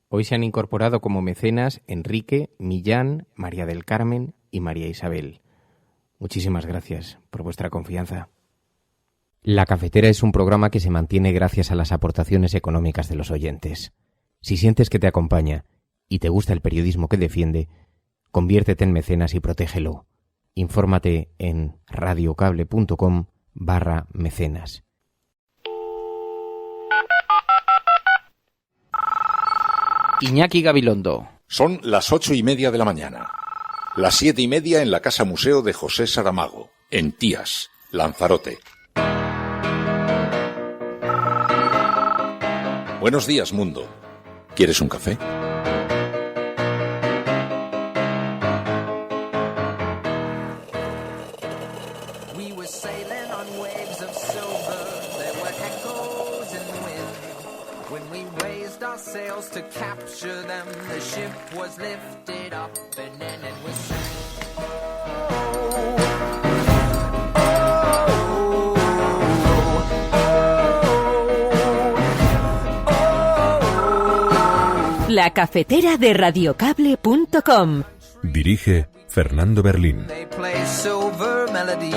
Hoy se han incorporado como mecenas Enrique, Millán, María del Carmen y María Isabel. Muchísimas gracias por vuestra confianza. La Cafetera es un programa que se mantiene gracias a las aportaciones económicas de los oyentes. Si sientes que te acompaña y te gusta el periodismo que defiende, conviértete en mecenas y protégelo. Infórmate en radiocable.com/mecenas. Iñaki Gabilondo. Son las 8:30 de la mañana. Las 7:30 en la Casa Museo de José Saramago, en Tías, Lanzarote. Buenos días, mundo. ¿Quieres un café? To capture them, the ship was lifted up and then it was sank. La Cafetera de radiocable.com. Dirige Fernando Berlín. They play silver melodies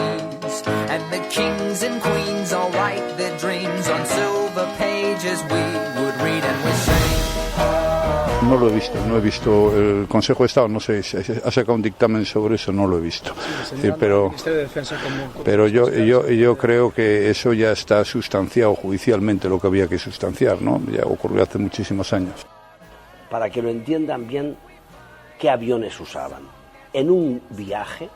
and the kings and queens all write their dreams on silver pages we would read and we sing. No lo he visto el Consejo de Estado, no sé, ha sacado un dictamen sobre eso, no lo he visto. Sí, pero yo creo que eso ya está sustanciado judicialmente, lo que había que sustanciar, ¿no? Ya ocurrió hace muchísimos años. Para que lo entiendan bien, ¿qué aviones usaban? En un viaje,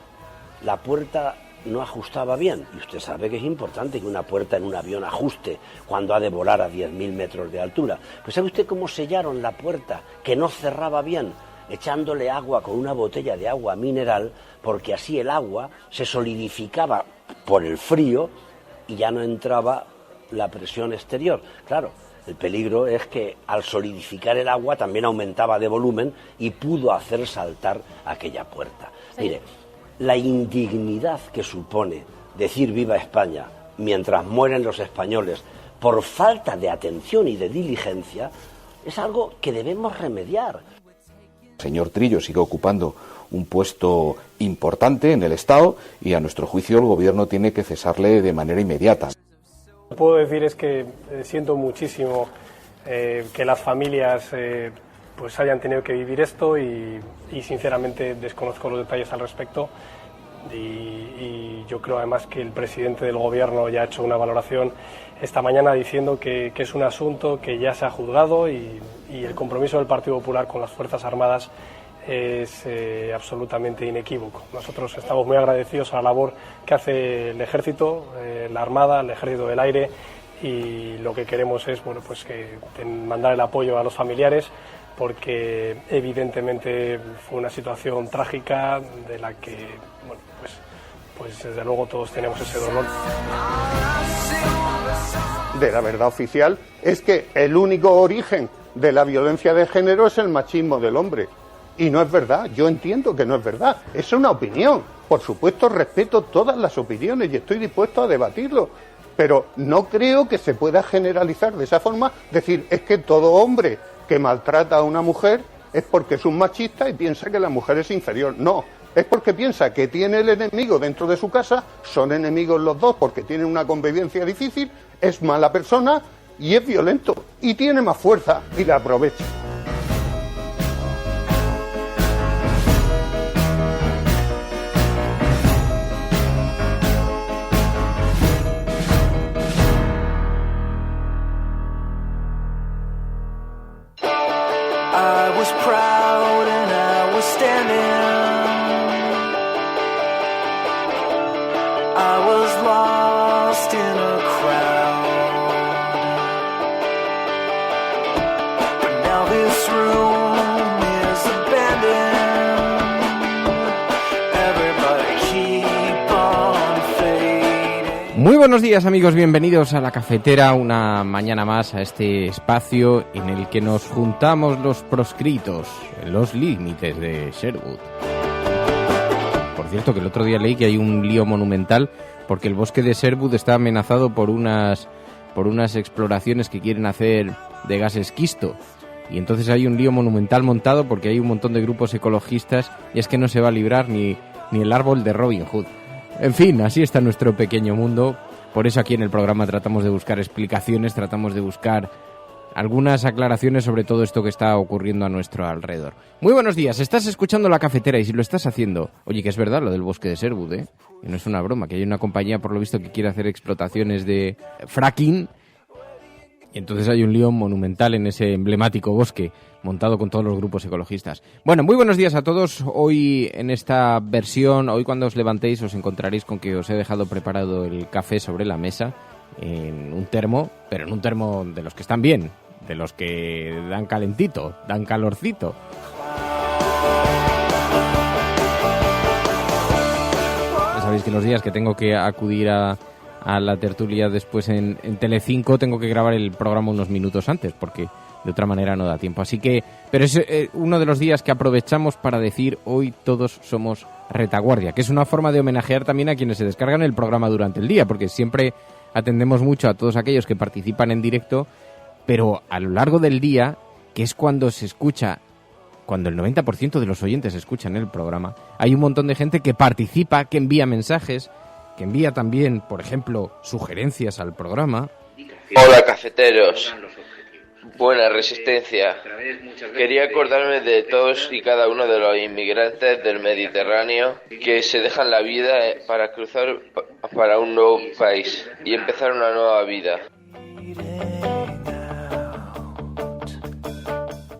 la puerta no ajustaba bien, y usted sabe que es importante que una puerta en un avión ajuste cuando ha de volar a 10.000 metros de altura. Pues ¿sabe usted cómo sellaron la puerta que no cerraba bien? Echándole agua con una botella de agua mineral, porque así el agua se solidificaba por el frío y ya no entraba la presión exterior. Claro, el peligro es que al solidificar el agua también aumentaba de volumen y pudo hacer saltar aquella puerta. Sí. Mire, la indignidad que supone decir viva España mientras mueren los españoles por falta de atención y de diligencia es algo que debemos remediar. El señor Trillo sigue ocupando un puesto importante en el Estado y a nuestro juicio el gobierno tiene que cesarle de manera inmediata. Lo que puedo decir es que siento muchísimo que las familias pues hayan tenido que vivir esto y sinceramente desconozco los detalles al respecto y yo creo además que el presidente del gobierno ya ha hecho una valoración esta mañana diciendo que es un asunto que ya se ha juzgado y el compromiso del Partido Popular con las Fuerzas Armadas es absolutamente inequívoco. Nosotros estamos muy agradecidos a la labor que hace el Ejército, la Armada, el Ejército del Aire y lo que queremos es que mandar el apoyo a los familiares porque evidentemente fue una situación trágica de la que pues desde luego todos tenemos ese dolor. De la verdad oficial es que el único origen de la violencia de género es el machismo del hombre. Y no es verdad, yo entiendo que no es verdad, es una opinión. Por supuesto respeto todas las opiniones y estoy dispuesto a debatirlo, pero no creo que se pueda generalizar de esa forma, decir, es que todo hombre que maltrata a una mujer es porque es un machista y piensa que la mujer es inferior. No, es porque piensa que tiene el enemigo dentro de su casa, son enemigos los dos porque tienen una convivencia difícil, es mala persona y es violento y tiene más fuerza y la aprovecha. Muy buenos días amigos, bienvenidos a La Cafetera, una mañana más a este espacio en el que nos juntamos los proscritos, los límites de Sherwood. Por cierto que el otro día leí que hay un lío monumental porque el bosque de Sherwood está amenazado por unas exploraciones que quieren hacer de gas esquisto y entonces hay un lío monumental montado porque hay un montón de grupos ecologistas y es que no se va a librar ni el árbol de Robin Hood. En fin, así está nuestro pequeño mundo. Por eso aquí en el programa tratamos de buscar explicaciones, tratamos de buscar algunas aclaraciones sobre todo esto que está ocurriendo a nuestro alrededor. Muy buenos días, estás escuchando La Cafetera y si lo estás haciendo, oye, que es verdad lo del bosque de Sherwood, que no es una broma, que hay una compañía por lo visto que quiere hacer explotaciones de fracking y entonces hay un lío monumental en ese emblemático bosque montado con todos los grupos ecologistas. Bueno, muy buenos días a todos. Hoy en esta versión, hoy cuando os levantéis os encontraréis con que os he dejado preparado el café sobre la mesa en un termo, pero en un termo de los que están bien, de los que dan calentito, dan calorcito. Ya sabéis que los días que tengo que acudir a la tertulia después en Telecinco tengo que grabar el programa unos minutos antes porque de otra manera no da tiempo. Así que, pero es uno de los días que aprovechamos para decir hoy todos somos retaguardia, que es una forma de homenajear también a quienes se descargan el programa durante el día, porque siempre atendemos mucho a todos aquellos que participan en directo, pero a lo largo del día, que es cuando se escucha, cuando el 90% de los oyentes escuchan el programa, hay un montón de gente que participa, que envía mensajes, que envía también, por ejemplo, sugerencias al programa. Hola, cafeteros. Buena resistencia. Quería acordarme de todos y cada uno de los inmigrantes del Mediterráneo que se dejan la vida para cruzar para un nuevo país y empezar una nueva vida.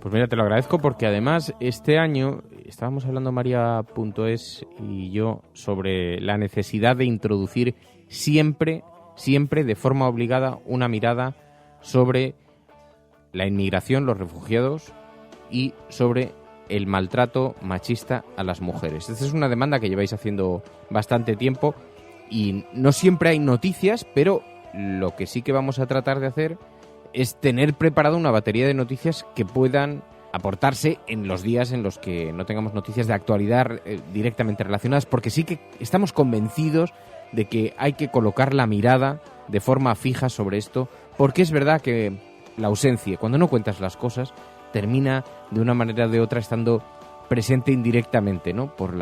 Pues mira, te lo agradezco porque además este año estábamos hablando María.es y yo sobre la necesidad de introducir siempre de forma obligada una mirada sobre la inmigración, los refugiados y sobre el maltrato machista a las mujeres. Esta es una demanda que lleváis haciendo bastante tiempo y no siempre hay noticias, pero lo que sí que vamos a tratar de hacer es tener preparada una batería de noticias que puedan aportarse en los días en los que no tengamos noticias de actualidad directamente relacionadas, porque sí que estamos convencidos de que hay que colocar la mirada de forma fija sobre esto, porque es verdad que la ausencia, cuando no cuentas las cosas, termina de una manera o de otra estando presente indirectamente, ¿no? Por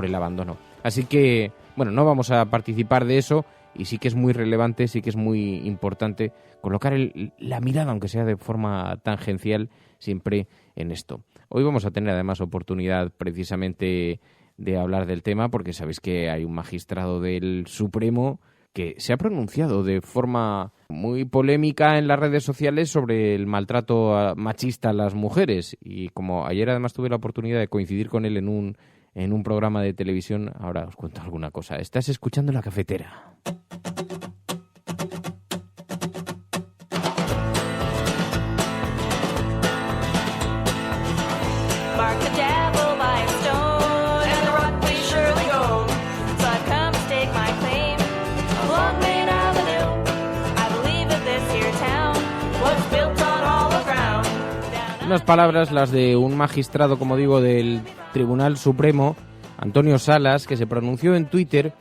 el abandono. Así que, bueno, no vamos a participar de eso y sí que es muy relevante, sí que es muy importante colocar la mirada, aunque sea de forma tangencial, siempre en esto. Hoy vamos a tener además oportunidad precisamente de hablar del tema porque sabéis que hay un magistrado del Supremo que se ha pronunciado de forma muy polémica en las redes sociales sobre el maltrato machista a las mujeres y como ayer además tuve la oportunidad de coincidir con él en un programa de televisión, ahora os cuento alguna cosa. Estás escuchando La Cafetera. Unas palabras, las de un magistrado, como digo, del Tribunal Supremo, Antonio Salas, que se pronunció en Twitter.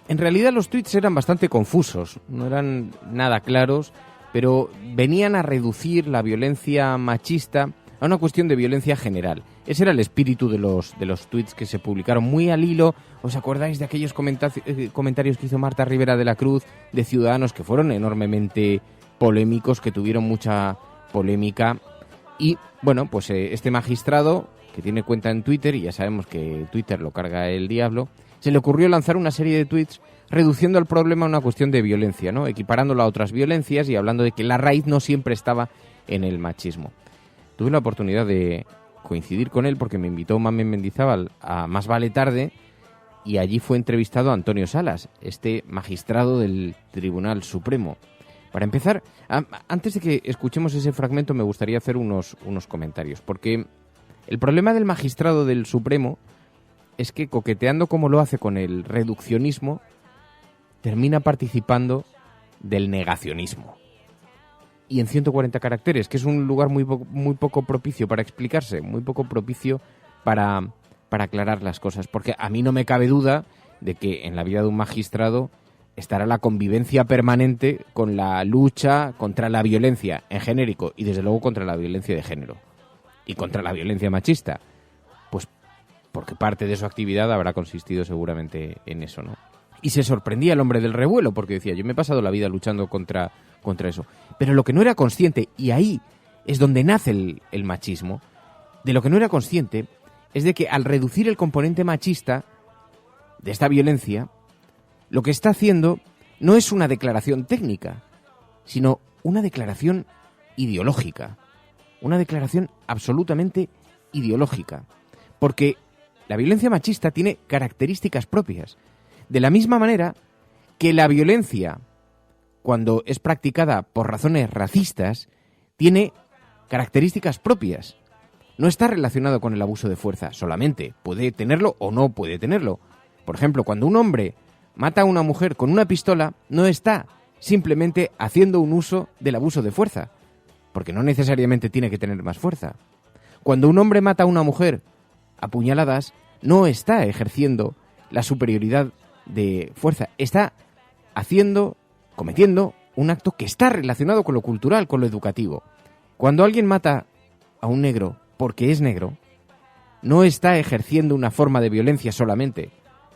En realidad los tweets eran bastante confusos, no eran nada claros, pero venían a reducir la violencia machista a una cuestión de violencia general. Ese era el espíritu de los tweets que se publicaron muy al hilo. ¿Os acordáis de aquellos comentarios que hizo Marta Rivera de la Cruz de Ciudadanos que fueron enormemente polémicos, que tuvieron mucha polémica? Y, bueno, pues este magistrado, que tiene cuenta en Twitter, y ya sabemos que Twitter lo carga el diablo, se le ocurrió lanzar una serie de tweets reduciendo el problema a una cuestión de violencia, ¿no? Equiparándolo a otras violencias y hablando de que la raíz no siempre estaba en el machismo. Tuve la oportunidad de coincidir con él porque me invitó Mamen Mendizábal a Más Vale Tarde y allí fue entrevistado Antonio Salas, este magistrado del Tribunal Supremo. Para empezar, antes de que escuchemos ese fragmento, me gustaría hacer unos comentarios, porque el problema del magistrado del Supremo es que, coqueteando como lo hace con el reduccionismo, termina participando del negacionismo. Y en 140 caracteres, que es un lugar muy poco propicio para explicarse, muy poco propicio para aclarar las cosas, porque a mí no me cabe duda de que en la vida de un magistrado estará la convivencia permanente con la lucha contra la violencia en genérico y desde luego contra la violencia de género. y contra la violencia machista? Pues porque parte de su actividad habrá consistido seguramente en eso, ¿no? Y se sorprendía el hombre del revuelo, porque decía, yo me he pasado la vida luchando contra eso. Pero lo que no era consciente, y ahí es donde nace el machismo, de lo que no era consciente es de que al reducir el componente machista de esta violencia, lo que está haciendo no es una declaración técnica, sino una declaración ideológica. Una declaración absolutamente ideológica. Porque la violencia machista tiene características propias. De la misma manera que la violencia, cuando es practicada por razones racistas, tiene características propias. No está relacionado con el abuso de fuerza solamente. Puede tenerlo o no puede tenerlo. Por ejemplo, cuando un hombre mata a una mujer con una pistola, no está simplemente haciendo un uso del abuso de fuerza, porque no necesariamente tiene que tener más fuerza. Cuando un hombre mata a una mujer a puñaladas, no está ejerciendo la superioridad de fuerza, está cometiendo un acto que está relacionado con lo cultural, con lo educativo. Cuando alguien mata a un negro porque es negro, no está ejerciendo una forma de violencia solamente,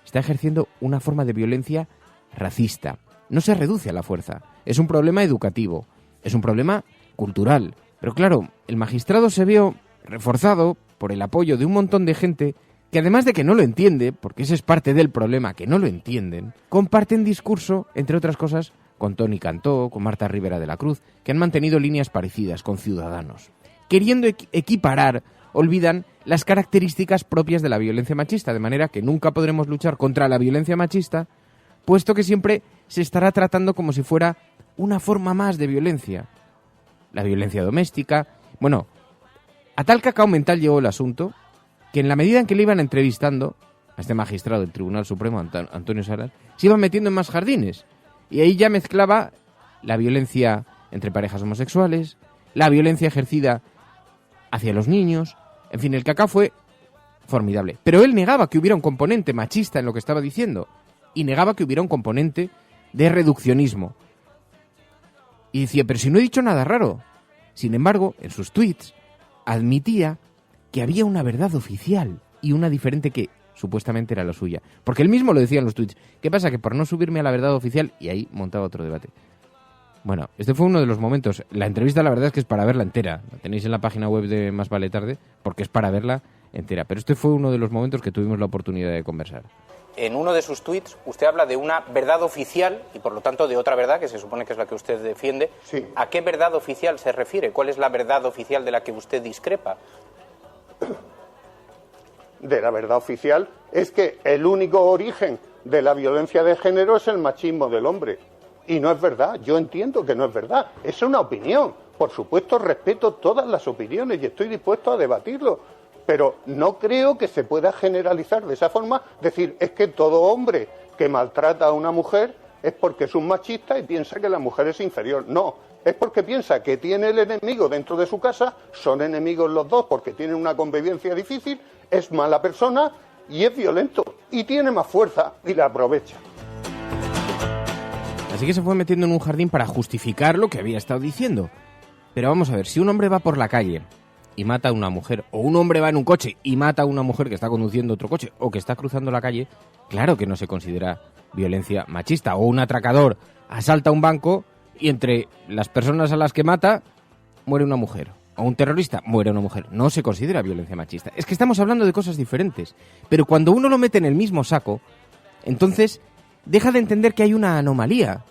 está ejerciendo una forma de violencia racista. No se reduce a la fuerza, es un problema educativo, es un problema cultural. Pero claro, el magistrado se vio reforzado por el apoyo de un montón de gente que, además de que no lo entiende, porque ese es parte del problema, que no lo entienden, comparten discurso, entre otras cosas, con Toni Cantó, con Marta Rivera de la Cruz, que han mantenido líneas parecidas con Ciudadanos. Queriendo equiparar, olvidan las características propias de la violencia machista, de manera que nunca podremos luchar contra la violencia machista, puesto que siempre se estará tratando como si fuera una forma más de violencia. La violencia doméstica. Bueno, a tal cacao mental llegó el asunto que en la medida en que le iban entrevistando a este magistrado del Tribunal Supremo, Antonio Salas, se iban metiendo en más jardines. Y ahí ya mezclaba la violencia entre parejas homosexuales, la violencia ejercida hacia los niños. En fin, el cacao fue formidable. Pero él negaba que hubiera un componente machista en lo que estaba diciendo. Y negaba que hubiera un componente de reduccionismo. Y decía, pero si no he dicho nada raro. Sin embargo, en sus tweets admitía que había una verdad oficial y una diferente que supuestamente era la suya. Porque él mismo lo decía en los tweets. ¿Qué pasa? Que por no subirme a la verdad oficial, y ahí montaba otro debate. Bueno, este fue uno de los momentos. La entrevista, la verdad es que es para verla entera. La tenéis en la página web de Más Vale Tarde, porque es para verla entera. Pero este fue uno de los momentos que tuvimos la oportunidad de conversar. En uno de sus tuits usted habla de una verdad oficial y por lo tanto de otra verdad que se supone que es la que usted defiende. Sí. ¿A qué verdad oficial se refiere? ¿Cuál es la verdad oficial de la que usted discrepa? De la verdad oficial es que el único origen de la violencia de género es el machismo del hombre. Y no es verdad, yo entiendo que no es verdad. Es una opinión. Por supuesto, respeto todas las opiniones y estoy dispuesto a debatirlo. Pero no creo que se pueda generalizar de esa forma, decir, es que todo hombre que maltrata a una mujer es porque es un machista y piensa que la mujer es inferior. No, es porque piensa que tiene el enemigo dentro de su casa, son enemigos los dos porque tienen una convivencia difícil, es mala persona y es violento y tiene más fuerza y la aprovecha. Así que se fue metiendo en un jardín para justificar lo que había estado diciendo. Pero vamos a ver, si un hombre va por la calle y mata a una mujer, o un hombre va en un coche y mata a una mujer que está conduciendo otro coche o que está cruzando la calle, claro que no se considera violencia machista. O un atracador asalta un banco y entre las personas a las que mata muere una mujer. O un terrorista muere una mujer. No se considera violencia machista. Es que estamos hablando de cosas diferentes. Pero cuando uno lo mete en el mismo saco, entonces deja de entender que hay una anomalía,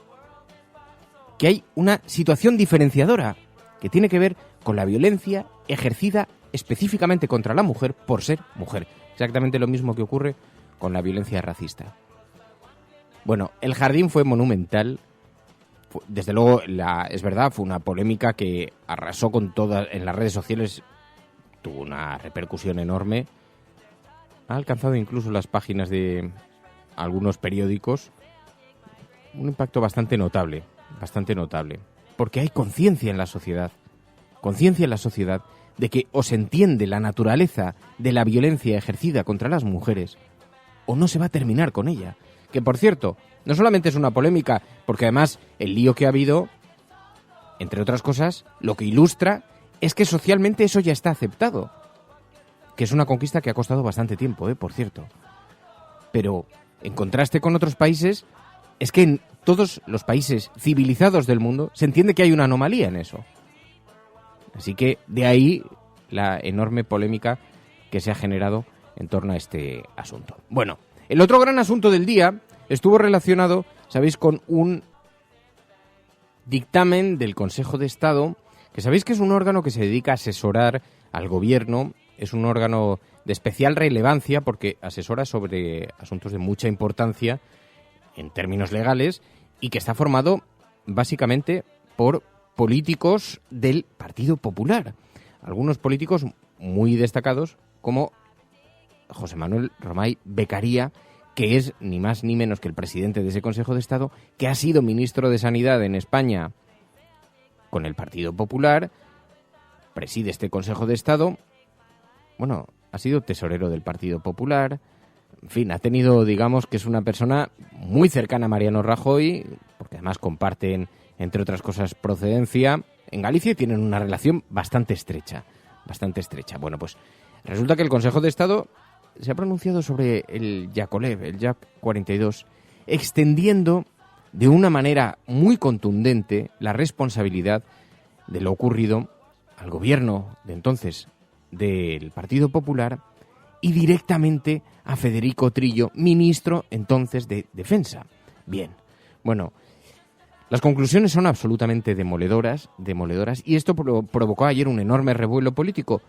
que hay una situación diferenciadora que tiene que ver con la violencia ejercida específicamente contra la mujer por ser mujer. Exactamente lo mismo que ocurre con la violencia racista. Bueno, el jardín fue monumental. Desde luego, es verdad, fue una polémica que arrasó con todas en las redes sociales, tuvo una repercusión enorme. Ha alcanzado incluso las páginas de algunos periódicos un impacto bastante notable, porque hay conciencia en la sociedad de que o se entiende la naturaleza de la violencia ejercida contra las mujeres o no se va a terminar con ella. Que, por cierto, no solamente es una polémica, porque además el lío que ha habido, entre otras cosas, lo que ilustra es que socialmente eso ya está aceptado. Que es una conquista que ha costado bastante tiempo, por cierto. Pero, en contraste con otros países, es que en todos los países civilizados del mundo se entiende que hay una anomalía en eso. Así que de ahí la enorme polémica que se ha generado en torno a este asunto. Bueno, el otro gran asunto del día estuvo relacionado, ¿sabéis?, con un dictamen del Consejo de Estado, que sabéis que es un órgano que se dedica a asesorar al gobierno. Es un órgano de especial relevancia porque asesora sobre asuntos de mucha importancia en términos legales y que está formado básicamente por políticos del Partido Popular. Algunos políticos muy destacados como José Manuel Romay Beccaría, que es ni más ni menos que el presidente de ese Consejo de Estado, que ha sido ministro de Sanidad en España con el Partido Popular, preside este Consejo de Estado. Bueno, ha sido tesorero del Partido Popular, en fin, ha tenido, digamos, que es una persona muy cercana a Mariano Rajoy, porque además comparten, entre otras cosas, procedencia en Galicia y tienen una relación bastante estrecha, bastante estrecha. Bueno, pues resulta que el Consejo de Estado se ha pronunciado sobre el Yakolev, el Yak 42, extendiendo de una manera muy contundente la responsabilidad de lo ocurrido al gobierno de entonces del Partido Popular y directamente a Federico Trillo, ministro entonces de Defensa. Bien, bueno, las conclusiones son absolutamente demoledoras, y esto provocó ayer un enorme revuelo político.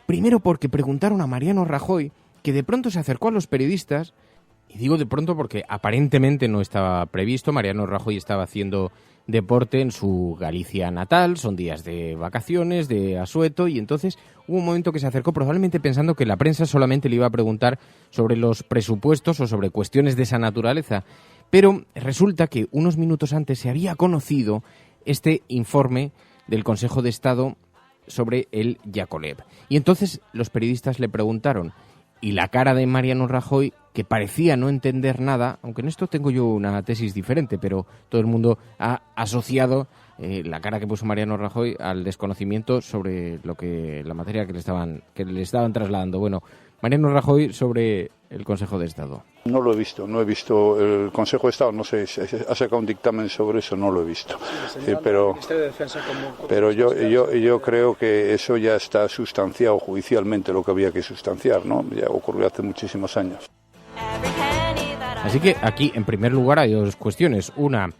Primero porque preguntaron a Mariano Rajoy, que de pronto se acercó a los periodistas, y digo de pronto porque aparentemente no estaba previsto. Mariano Rajoy estaba haciendo deporte en su Galicia natal, son días de vacaciones, de asueto, y entonces hubo un momento que se acercó probablemente pensando que la prensa solamente le iba a preguntar sobre los presupuestos o sobre cuestiones de esa naturaleza. Pero resulta que unos minutos antes se había conocido este informe del Consejo de Estado sobre el Yakolev. Y entonces los periodistas le preguntaron, y la cara de Mariano Rajoy, que parecía no entender nada, aunque en esto tengo yo una tesis diferente, pero todo el mundo ha asociado la cara que puso Mariano Rajoy al desconocimiento sobre la materia que le estaban trasladando. Bueno, Mariano Rajoy sobre el Consejo de Estado. No lo he visto, no he visto el Consejo de Estado, no sé, ha sacado un dictamen sobre eso, no lo he visto. Pero yo creo que eso ya está sustanciado judicialmente, lo que había que sustanciar, ¿no? Ya ocurrió hace muchísimos años. Así que aquí, en primer lugar, hay dos cuestiones. Una,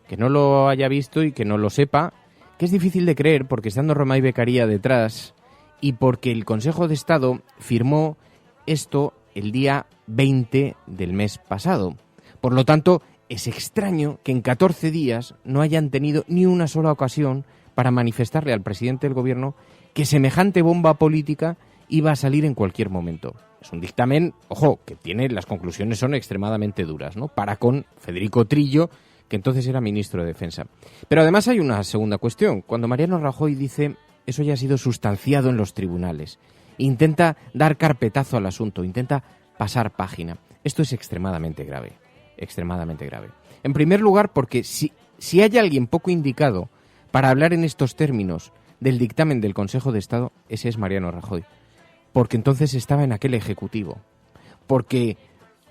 que no lo haya visto y que no lo sepa, que es difícil de creer porque estando Romay Beccaría detrás y porque el Consejo de Estado firmó esto el día 20 del mes pasado. Por lo tanto, es extraño que en 14 días no hayan tenido ni una sola ocasión para manifestarle al presidente del gobierno que semejante bomba política iba a salir en cualquier momento. Es un dictamen, ojo, que las conclusiones son extremadamente duras, ¿no? Para con Federico Trillo, que entonces era ministro de Defensa. Pero además hay una segunda cuestión. Cuando Mariano Rajoy dice eso ya ha sido sustanciado en los tribunales, intenta dar carpetazo al asunto, intenta pasar página. Esto es extremadamente grave, extremadamente grave. En primer lugar, porque si hay alguien poco indicado para hablar en estos términos del dictamen del Consejo de Estado, ese es Mariano Rajoy. Porque entonces estaba en aquel Ejecutivo. Porque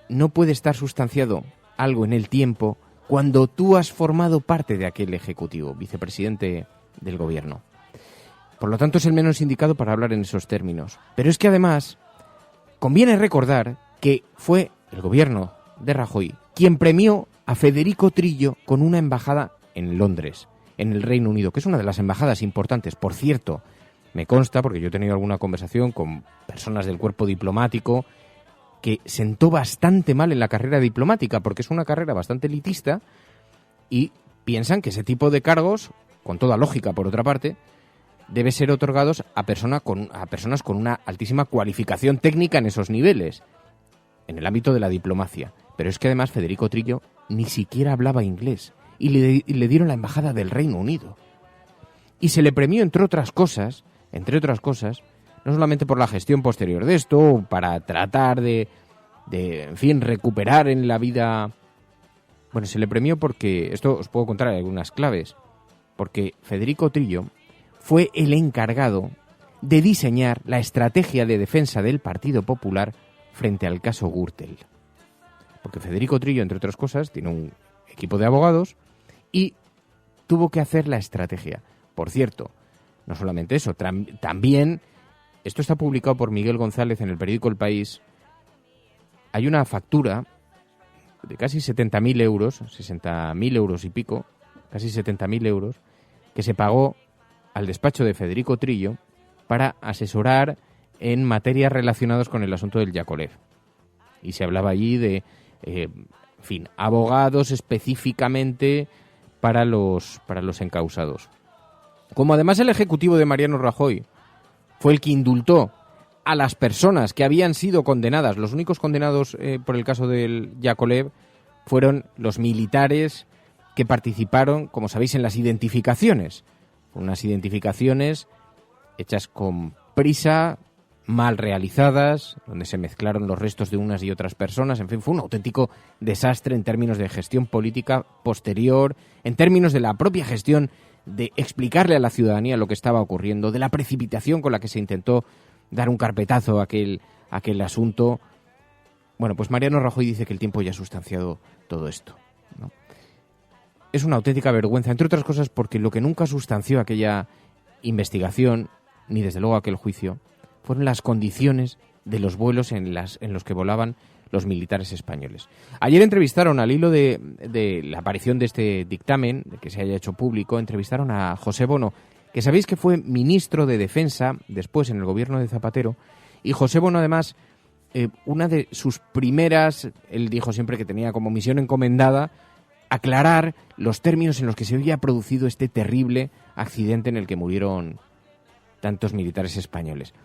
no puede estar sustanciado algo en el tiempo cuando tú has formado parte de aquel Ejecutivo, vicepresidente del Gobierno. Por lo tanto, es el menos indicado para hablar en esos términos. Pero es que además conviene recordar que fue el Gobierno de Rajoy quien premió a Federico Trillo con una embajada en Londres, en el Reino Unido, que es una de las embajadas importantes. Por cierto, me consta, porque yo he tenido alguna conversación con personas del cuerpo diplomático, que sentó bastante mal en la carrera diplomática, porque es una carrera bastante elitista, y piensan que ese tipo de cargos, con toda lógica por otra parte, debe ser otorgados a personas con una altísima cualificación técnica en esos niveles, en el ámbito de la diplomacia. Pero es que además Federico Trillo ni siquiera hablaba inglés, y le dieron la embajada del Reino Unido. Y se le premió, entre otras cosas, no solamente por la gestión posterior de esto, para tratar de en fin, recuperar en la vida. Bueno, se le premió porque, esto os puedo contar algunas claves, porque Federico Trillo fue el encargado de diseñar la estrategia de defensa del Partido Popular frente al caso Gürtel. Porque Federico Trillo, entre otras cosas, tiene un equipo de abogados y tuvo que hacer la estrategia. Por cierto, no solamente eso, también, esto está publicado por Miguel González en el periódico El País, hay una factura de casi 60.000 euros, 60.000 euros y pico, casi 70.000 euros, que se pagó al despacho de Federico Trillo para asesorar en materias relacionadas con el asunto del Yakolev. Y se hablaba allí de, abogados específicamente para los encausados. Como además el ejecutivo de Mariano Rajoy fue el que indultó a las personas que habían sido condenadas, los únicos condenados por el caso del Yakolev fueron los militares que participaron, como sabéis, en las identificaciones. Unas identificaciones hechas con prisa, mal realizadas, donde se mezclaron los restos de unas y otras personas. En fin, fue un auténtico desastre en términos de gestión política posterior, en términos de la propia gestión de explicarle a la ciudadanía lo que estaba ocurriendo, de la precipitación con la que se intentó dar un carpetazo a aquel asunto. Bueno, pues Mariano Rajoy dice que el tiempo ya ha sustanciado todo esto, ¿no? Es una auténtica vergüenza, entre otras cosas porque lo que nunca sustanció aquella investigación, ni desde luego aquel juicio, fueron las condiciones de los vuelos en los que volaban los militares españoles. Ayer entrevistaron, al hilo de la aparición de este dictamen, de que se haya hecho público, entrevistaron a José Bono, que sabéis que fue ministro de Defensa después en el gobierno de Zapatero, y José Bono además, una de sus primeras, él dijo siempre que tenía como misión encomendada, aclarar los términos en los que se había producido este terrible accidente en el que murieron tantos militares españoles.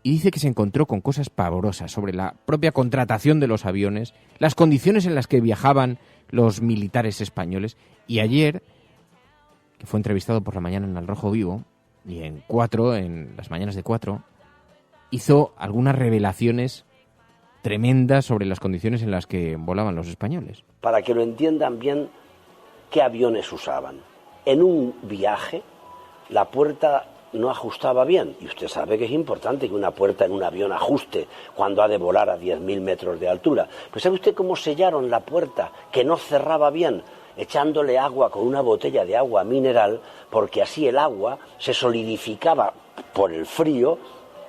Y dice que se encontró con cosas pavorosas sobre la propia contratación de los aviones, las condiciones en las que viajaban los militares españoles, y ayer, que fue entrevistado por la mañana en Al Rojo Vivo, y en las mañanas de 4, hizo algunas revelaciones tremendas sobre las condiciones en las que volaban los españoles. Para que lo entiendan bien, ¿qué aviones usaban? En un viaje, la puerta no ajustaba bien, y usted sabe que es importante que una puerta en un avión ajuste cuando ha de volar a 10.000 metros de altura. Pero ¿sabe usted cómo sellaron la puerta que no cerraba bien? Echándole agua con una botella de agua mineral, porque así el agua se solidificaba por el frío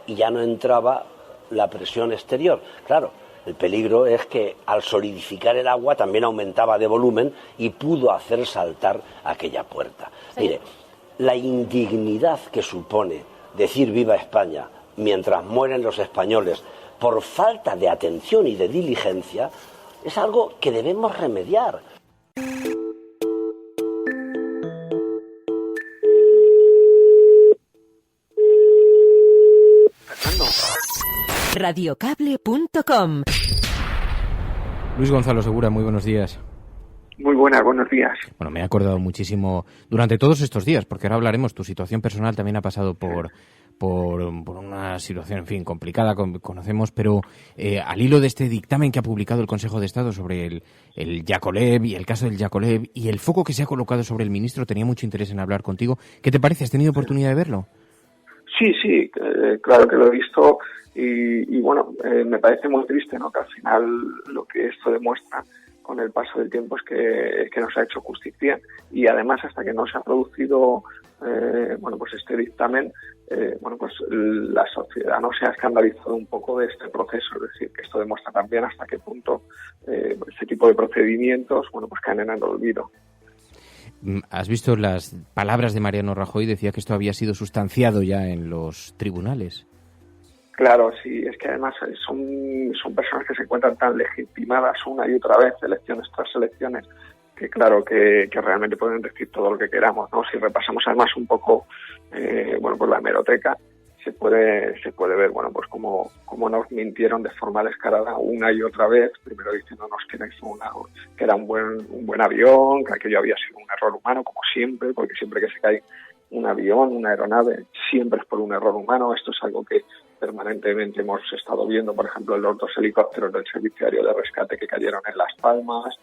y ya no entraba la presión exterior. Claro, el peligro es que al solidificar el agua también aumentaba de volumen y pudo hacer saltar aquella puerta. ¿Sí? Mire, la indignidad que supone decir viva España mientras mueren los españoles por falta de atención y de diligencia es algo que debemos remediar. Radiocable.com. Luis Gonzalo Segura, muy buenos días. Muy buenos días. Bueno, me he acordado muchísimo durante todos estos días, porque ahora hablaremos, tu situación personal también ha pasado por una situación, en fin, complicada, conocemos, pero al hilo de este dictamen que ha publicado el Consejo de Estado sobre el Yakolev y el caso del Yakolev y el foco que se ha colocado sobre el ministro, tenía mucho interés en hablar contigo. ¿Qué te parece? ¿Has tenido oportunidad de verlo? Sí, claro que lo he visto y bueno, me parece muy triste, ¿no? Que al final lo que esto demuestra con el paso del tiempo es que no se ha hecho justicia y además hasta que no se ha producido pues este dictamen, pues la sociedad no se ha escandalizado un poco de este proceso, es decir, que esto demuestra también hasta qué punto este tipo de procedimientos pues caen en el olvido. ¿Has visto las palabras de Mariano Rajoy? Decía que esto había sido sustanciado ya en los tribunales. Claro, sí, es que además son personas que se encuentran tan legitimadas una y otra vez, elecciones tras elecciones, que claro que realmente pueden decir todo lo que queramos, ¿no? Si repasamos además un poco pues la hemeroteca, se puede ver pues cómo nos mintieron de forma descarada una y otra vez, primero diciéndonos que era un buen avión, que aquello había sido un error humano, como siempre, porque siempre que se cae un avión, una aeronave, siempre es por un error humano. Esto es algo que permanentemente hemos estado viendo, por ejemplo, en los 2 helicópteros del Servicio Aéreo de Rescate que cayeron en Las Palmas,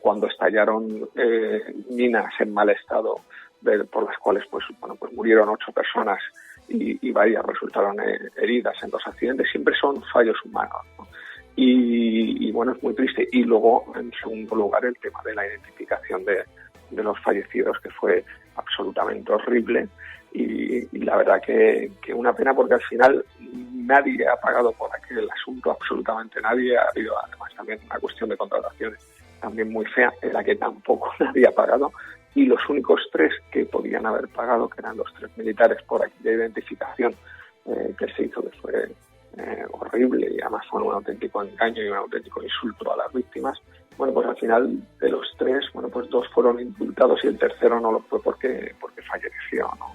cuando estallaron minas en mal estado, por las cuales pues murieron 8 personas y varias resultaron heridas en los accidentes. Siempre son fallos humanos, ¿no? Y bueno, es muy triste. Y luego, en segundo lugar, el tema de la identificación de los fallecidos, que fue absolutamente horrible. Y la verdad que una pena, porque al final nadie ha pagado por aquel asunto, absolutamente nadie. Ha habido además también una cuestión de contrataciones también muy fea, en la que tampoco nadie ha pagado. Y los únicos 3 que podían haber pagado, que eran los 3 militares por aquella identificación que se hizo, que fue horrible, y además fue un auténtico engaño y un auténtico insulto a las víctimas. Bueno, pues al final de los 3, bueno, pues 2 fueron indultados y el tercero no lo fue porque falleció, ¿no?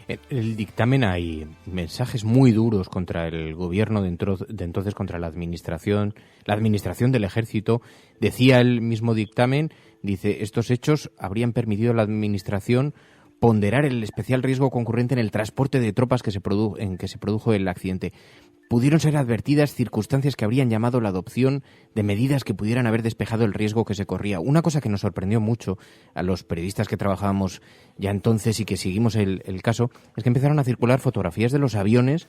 En el dictamen hay mensajes muy duros contra el gobierno de entonces, contra la administración del ejército. Decía el mismo dictamen, dice, estos hechos habrían permitido a la administración ponderar el especial riesgo concurrente en el transporte de tropas en que se produjo el accidente. Pudieron ser advertidas circunstancias que habrían llamado la adopción de medidas que pudieran haber despejado el riesgo que se corría. Una cosa que nos sorprendió mucho a los periodistas que trabajábamos ya entonces y que seguimos el caso, es que empezaron a circular fotografías de los aviones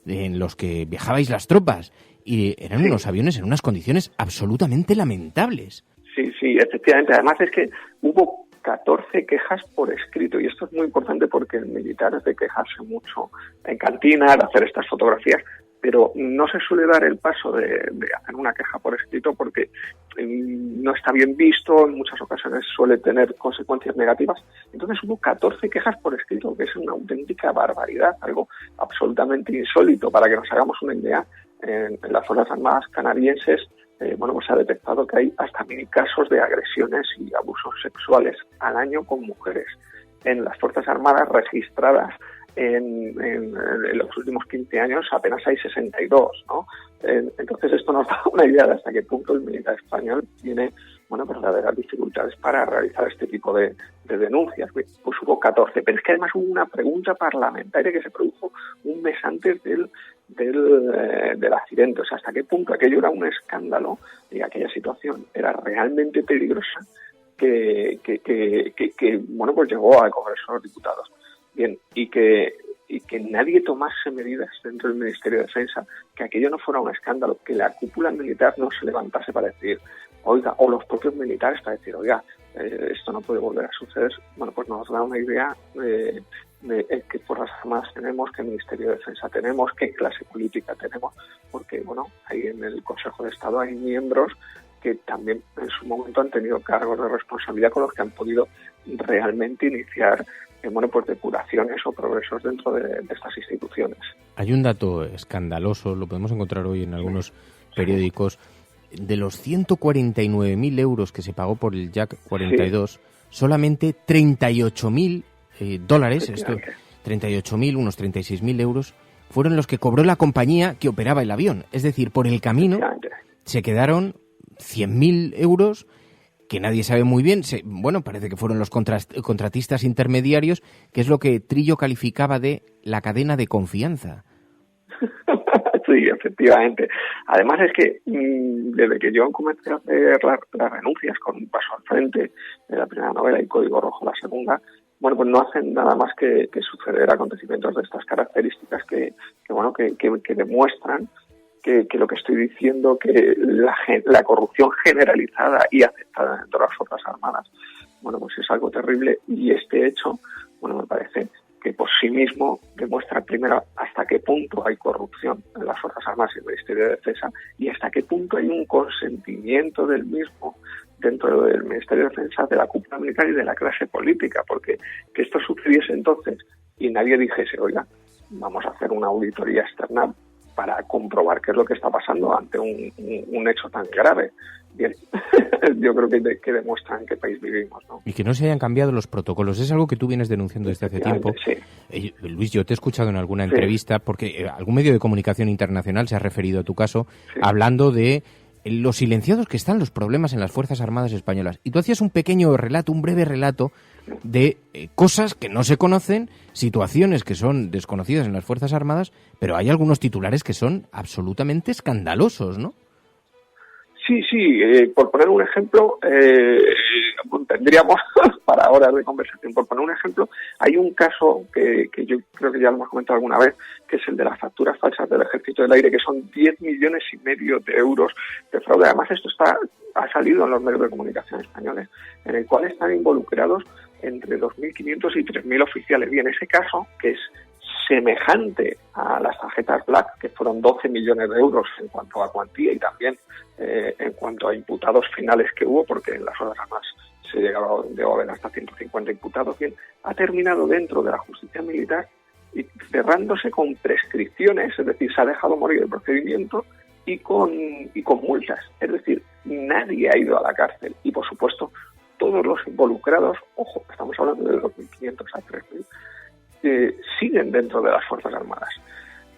en los que viajabais las tropas, y eran unos aviones en unas condiciones absolutamente lamentables. Sí, efectivamente. Además es que hubo 14 quejas por escrito, y esto es muy importante porque el militar es de quejarse mucho en cantina, de hacer estas fotografías, pero no se suele dar el paso de hacer una queja por escrito porque no está bien visto, en muchas ocasiones suele tener consecuencias negativas. Entonces hubo 14 quejas por escrito, que es una auténtica barbaridad, algo absolutamente insólito. Para que nos hagamos una idea, en las Fuerzas Armadas canadienses, pues se ha detectado que hay hasta 1000 casos de agresiones y abusos sexuales al año con mujeres. En las Fuerzas Armadas registradas en los últimos 15 años apenas hay 62, ¿no? Entonces esto nos da una idea de hasta qué punto el militar español tiene verdaderas dificultades para realizar este tipo de denuncias. Pues hubo 14, pero es que además hubo una pregunta parlamentaria que se produjo un mes antes del accidente. O sea, hasta qué punto aquello era un escándalo y aquella situación era realmente peligrosa que pues llegó al Congreso de los Diputados. Bien, y que nadie tomase medidas dentro del Ministerio de Defensa, que aquello no fuera un escándalo, que la cúpula militar no se levantase para decir, oiga, o los propios militares para decir, oiga, esto no puede volver a suceder. Bueno, pues nos da una idea de qué Fuerzas Armadas tenemos, qué Ministerio de Defensa tenemos, qué clase política tenemos, porque, ahí en el Consejo de Estado hay miembros que también en su momento han tenido cargos de responsabilidad con los que han podido realmente iniciar depuraciones o progresos dentro de estas instituciones. Hay un dato escandaloso, lo podemos encontrar hoy en algunos periódicos. De los 149.000 euros que se pagó por el Yak 42, solamente 38.000 dólares, 38.000, unos 36.000 euros, fueron los que cobró la compañía que operaba el avión. Es decir, por el camino se quedaron 100.000 euros que nadie sabe muy bien. Parece que fueron los contratistas intermediarios, que es lo que Trillo calificaba de la cadena de confianza. Sí, efectivamente. Además es que desde que yo comencé a hacer las renuncias con Un paso al frente de la primera novela y Código Rojo la segunda, pues no hacen nada más que suceder acontecimientos de estas características que demuestran que lo que estoy diciendo, que la corrupción generalizada y aceptada dentro de las Fuerzas Armadas, pues es algo terrible. Y este hecho, me parece que por sí mismo demuestra primero hasta qué punto hay corrupción en las Fuerzas Armadas y el Ministerio de Defensa, y hasta qué punto hay un consentimiento del mismo dentro del Ministerio de Defensa, de la cúpula militar y de la clase política, porque que esto sucediese entonces y nadie dijese, oiga, vamos a hacer una auditoría externa para comprobar qué es lo que está pasando ante un hecho tan grave. Bien, yo creo que demuestra en qué país vivimos, ¿no? Y que no se hayan cambiado los protocolos. Es algo que tú vienes denunciando desde hace tiempo. Sí. Luis, yo te he escuchado en alguna entrevista, porque algún medio de comunicación internacional se ha referido a tu caso, hablando de lo silenciados que están los problemas en las Fuerzas Armadas españolas. Y tú hacías un pequeño relato, un breve relato de cosas que no se conocen, situaciones que son desconocidas en las Fuerzas Armadas, pero hay algunos titulares que son absolutamente escandalosos, ¿no? Sí, por poner un ejemplo, tendríamos para horas de conversación. Por poner un ejemplo, hay un caso que yo creo que ya lo hemos comentado alguna vez, que es el de las facturas falsas del Ejército del Aire, que son 10,5 millones de euros de fraude. Además, esto ha salido en los medios de comunicación españoles, en el cual están involucrados entre 2.500 y 3.000 oficiales. Y en ese caso, que es semejante a las tarjetas Black, que fueron 12 millones de euros en cuanto a cuantía y también en cuanto a imputados finales que hubo, porque en las horas armadas se llegó a ver hasta 150 imputados, bien, ha terminado dentro de la justicia militar y cerrándose con prescripciones, es decir, se ha dejado morir el procedimiento y con multas. Es decir, nadie ha ido a la cárcel y, por supuesto, todos los involucrados, ojo, estamos hablando de 2.500 a 3.000, siguen dentro de las Fuerzas Armadas.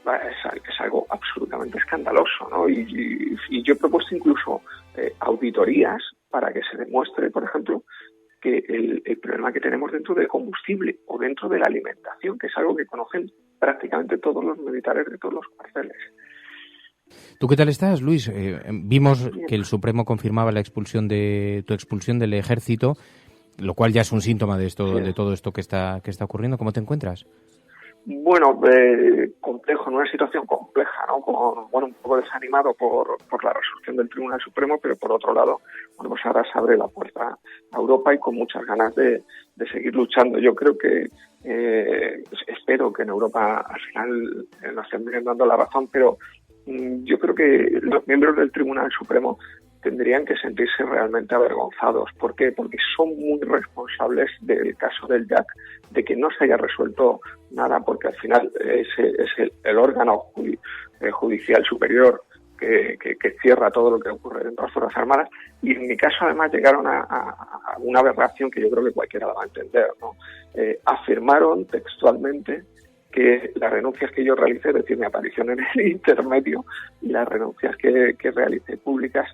Es algo absolutamente escandaloso, ¿no? Y yo he propuesto incluso auditorías para que se demuestre, por ejemplo, que el problema que tenemos dentro del combustible o dentro de la alimentación, que es algo que conocen prácticamente todos los militares de todos los cuarteles. ¿Tú qué tal estás, Luis? Vimos que el Supremo confirmaba tu expulsión del Ejército, lo cual ya es un síntoma de todo esto que está ocurriendo. ¿Cómo te encuentras? Bueno, complejo, en una situación compleja, ¿no? Un poco desanimado por la resolución del Tribunal Supremo, pero por otro lado, pues ahora se abre la puerta a Europa y con muchas ganas de seguir luchando. Yo creo que espero que en Europa al final nos estén dando la razón, pero yo creo que los miembros del Tribunal Supremo tendrían que sentirse realmente avergonzados. ¿Por qué? Porque son muy responsables del caso del Jack, de que no se haya resuelto nada, porque al final es el órgano judicial superior que cierra todo lo que ocurre dentro de las Fuerzas Armadas, y en mi caso además llegaron a una aberración que yo creo que cualquiera la va a entender, ¿no? Afirmaron textualmente que las renuncias que yo realicé, es decir, mi aparición en el intermedio y las renuncias que realicé públicas,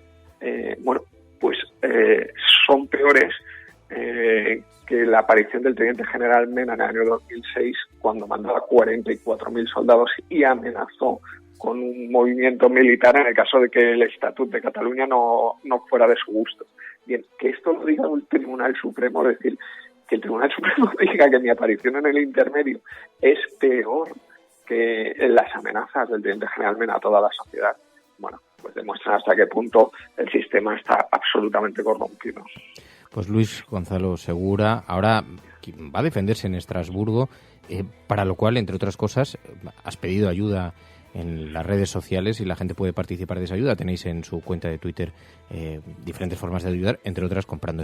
son peores que la aparición del teniente general Mena en el año 2006, cuando mandó a 44.000 soldados y amenazó con un movimiento militar en el caso de que el Estatut de Cataluña no fuera de su gusto. Bien, que esto lo diga un Tribunal Supremo, es decir, que el Tribunal Supremo diga que mi aparición en el intermedio es peor que las amenazas del teniente general Mena a toda la sociedad, pues demuestran hasta qué punto el sistema está absolutamente corrompido. Pues Luis Gonzalo Segura ahora va a defenderse en Estrasburgo, para lo cual, entre otras cosas, has pedido ayuda en las redes sociales y la gente puede participar de esa ayuda. Tenéis en su cuenta de Twitter diferentes formas de ayudar, entre otras comprando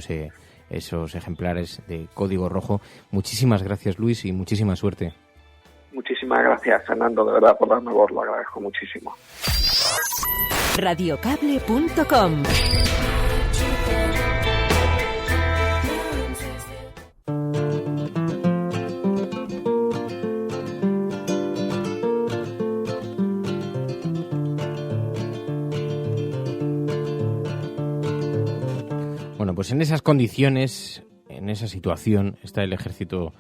esos ejemplares de Código Rojo. Muchísimas gracias, Luis, y muchísima suerte. Muchísimas gracias, Fernando, de verdad, por darme voz, lo agradezco muchísimo. Radiocable.com. Bueno, pues en esas condiciones, en esa situación, está el ejército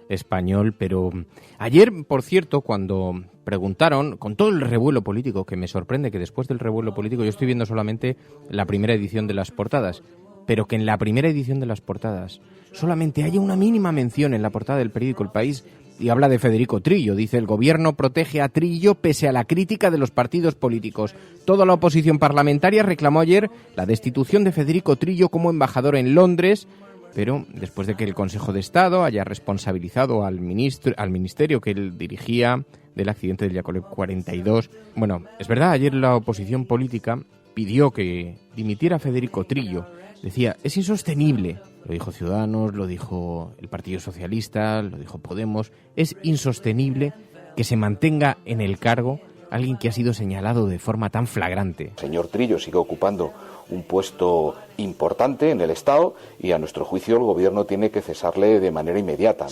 español, pero ayer, por cierto, cuando preguntaron, con todo el revuelo político, que me sorprende que después del revuelo político, yo estoy viendo solamente la primera edición de las portadas, pero que en la primera edición de las portadas solamente haya una mínima mención en la portada del periódico El País, y habla de Federico Trillo. Dice: el gobierno protege a Trillo pese a la crítica de los partidos políticos. Toda la oposición parlamentaria reclamó ayer la destitución de Federico Trillo como embajador en Londres, pero después de que el Consejo de Estado haya responsabilizado al ministerio que él dirigía del accidente del Yakolev 42. Bueno, es verdad, ayer la oposición política pidió que dimitiera Federico Trillo. Decía, es insostenible. Lo dijo Ciudadanos, lo dijo el Partido Socialista, lo dijo Podemos. Es insostenible que se mantenga en el cargo alguien que ha sido señalado de forma tan flagrante. El señor Trillo sigue ocupando un puesto importante en el Estado y, a nuestro juicio, el Gobierno tiene que cesarle de manera inmediata.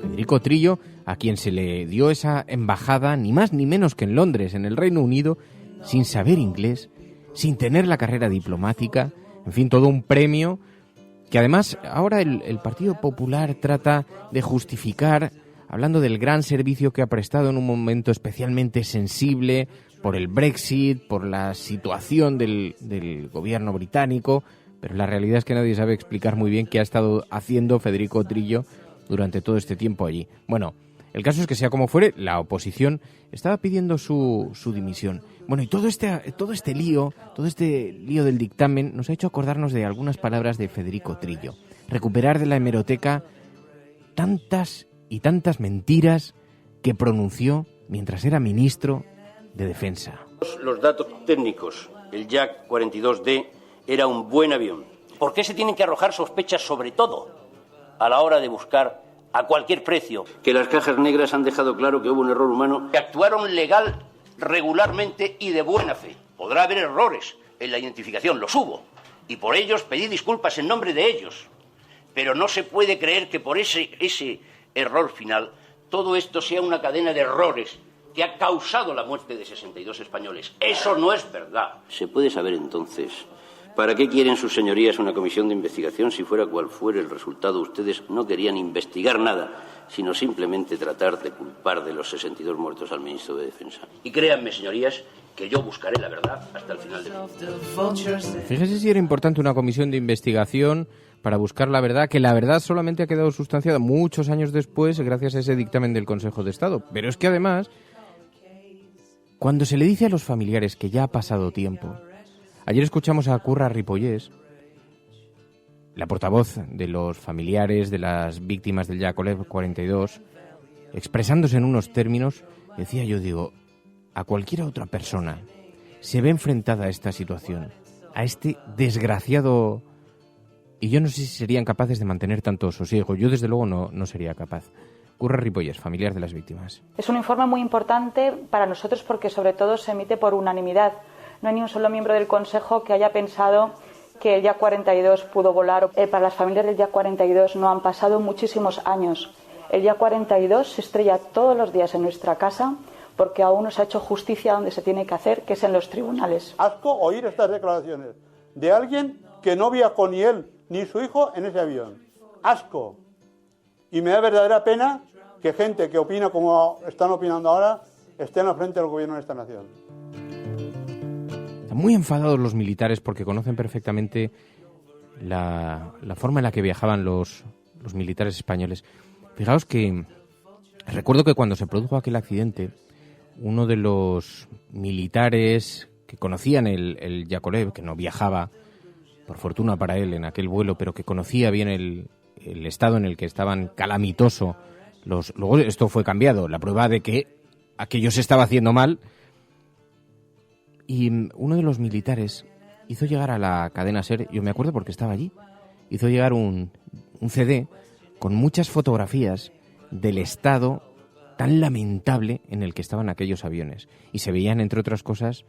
Federico Trillo, a quien se le dio esa embajada, ni más ni menos que en Londres, en el Reino Unido, sin saber inglés, sin tener la carrera diplomática, en fin, todo un premio que además ahora el Partido Popular trata de justificar hablando del gran servicio que ha prestado en un momento especialmente sensible por el Brexit, por la situación del gobierno británico, pero la realidad es que nadie sabe explicar muy bien qué ha estado haciendo Federico Trillo durante todo este tiempo allí. Bueno, el caso es que sea como fuere, la oposición estaba pidiendo su dimisión. Bueno, y todo este lío del dictamen nos ha hecho acordarnos de algunas palabras de Federico Trillo. Recuperar de la hemeroteca tantas y tantas mentiras que pronunció mientras era ministro de Defensa. Los datos técnicos, el Yak 42D era un buen avión. ¿Por qué se tienen que arrojar sospechas sobre todo a la hora de buscar a cualquier precio? Que las cajas negras han dejado claro que hubo un error humano. Que actuaron legal, regularmente y de buena fe. Podrá haber errores en la identificación, los hubo. Y por ellos pedí disculpas en nombre de ellos. Pero no se puede creer que por ese error final todo esto sea una cadena de errores que ha causado la muerte de 62 españoles. Eso no es verdad. Se puede saber entonces, ¿para qué quieren sus señorías una comisión de investigación si fuera cual fuera el resultado? Ustedes no querían investigar nada, sino simplemente tratar de culpar de los 62 muertos al ministro de Defensa. Y créanme, señorías, que yo buscaré la verdad hasta el final del día. Fíjese si era importante una comisión de investigación para buscar la verdad, que la verdad solamente ha quedado sustanciada muchos años después gracias a ese dictamen del Consejo de Estado. Pero es que además, cuando se le dice a los familiares que ya ha pasado tiempo... Ayer escuchamos a Curra Ripollés, la portavoz de los familiares de las víctimas del Yakolev 42, expresándose en unos términos, decía yo, digo, a cualquier otra persona se ve enfrentada a esta situación, a este desgraciado, y yo no sé si serían capaces de mantener tanto sosiego. Yo desde luego no sería capaz. Curra Ripollés, familiar de las víctimas. Es un informe muy importante para nosotros porque sobre todo se emite por unanimidad. No hay ni un solo miembro del Consejo que haya pensado que el Yak 42 pudo volar. Para las familias del Yak 42 no han pasado muchísimos años. El Yak 42 se estrella todos los días en nuestra casa porque aún no se ha hecho justicia donde se tiene que hacer, que es en los tribunales. Asco oír estas declaraciones de alguien que no viajó ni él ni su hijo en ese avión. Asco. Y me da verdadera pena que gente que opina como están opinando ahora esté en la frente del gobierno de esta nación. Están muy enfadados los militares porque conocen perfectamente la forma en la que viajaban los militares españoles. Fijaos que recuerdo que cuando se produjo aquel accidente, uno de los militares que conocían el Yakolev, que no viajaba, por fortuna para él, en aquel vuelo, pero que conocía bien el estado en el que estaban calamitoso. Luego esto fue cambiado, la prueba de que aquello se estaba haciendo mal. Y uno de los militares hizo llegar a la cadena SER, yo me acuerdo porque estaba allí, hizo llegar un CD con muchas fotografías del estado tan lamentable en el que estaban aquellos aviones. Y se veían, entre otras cosas,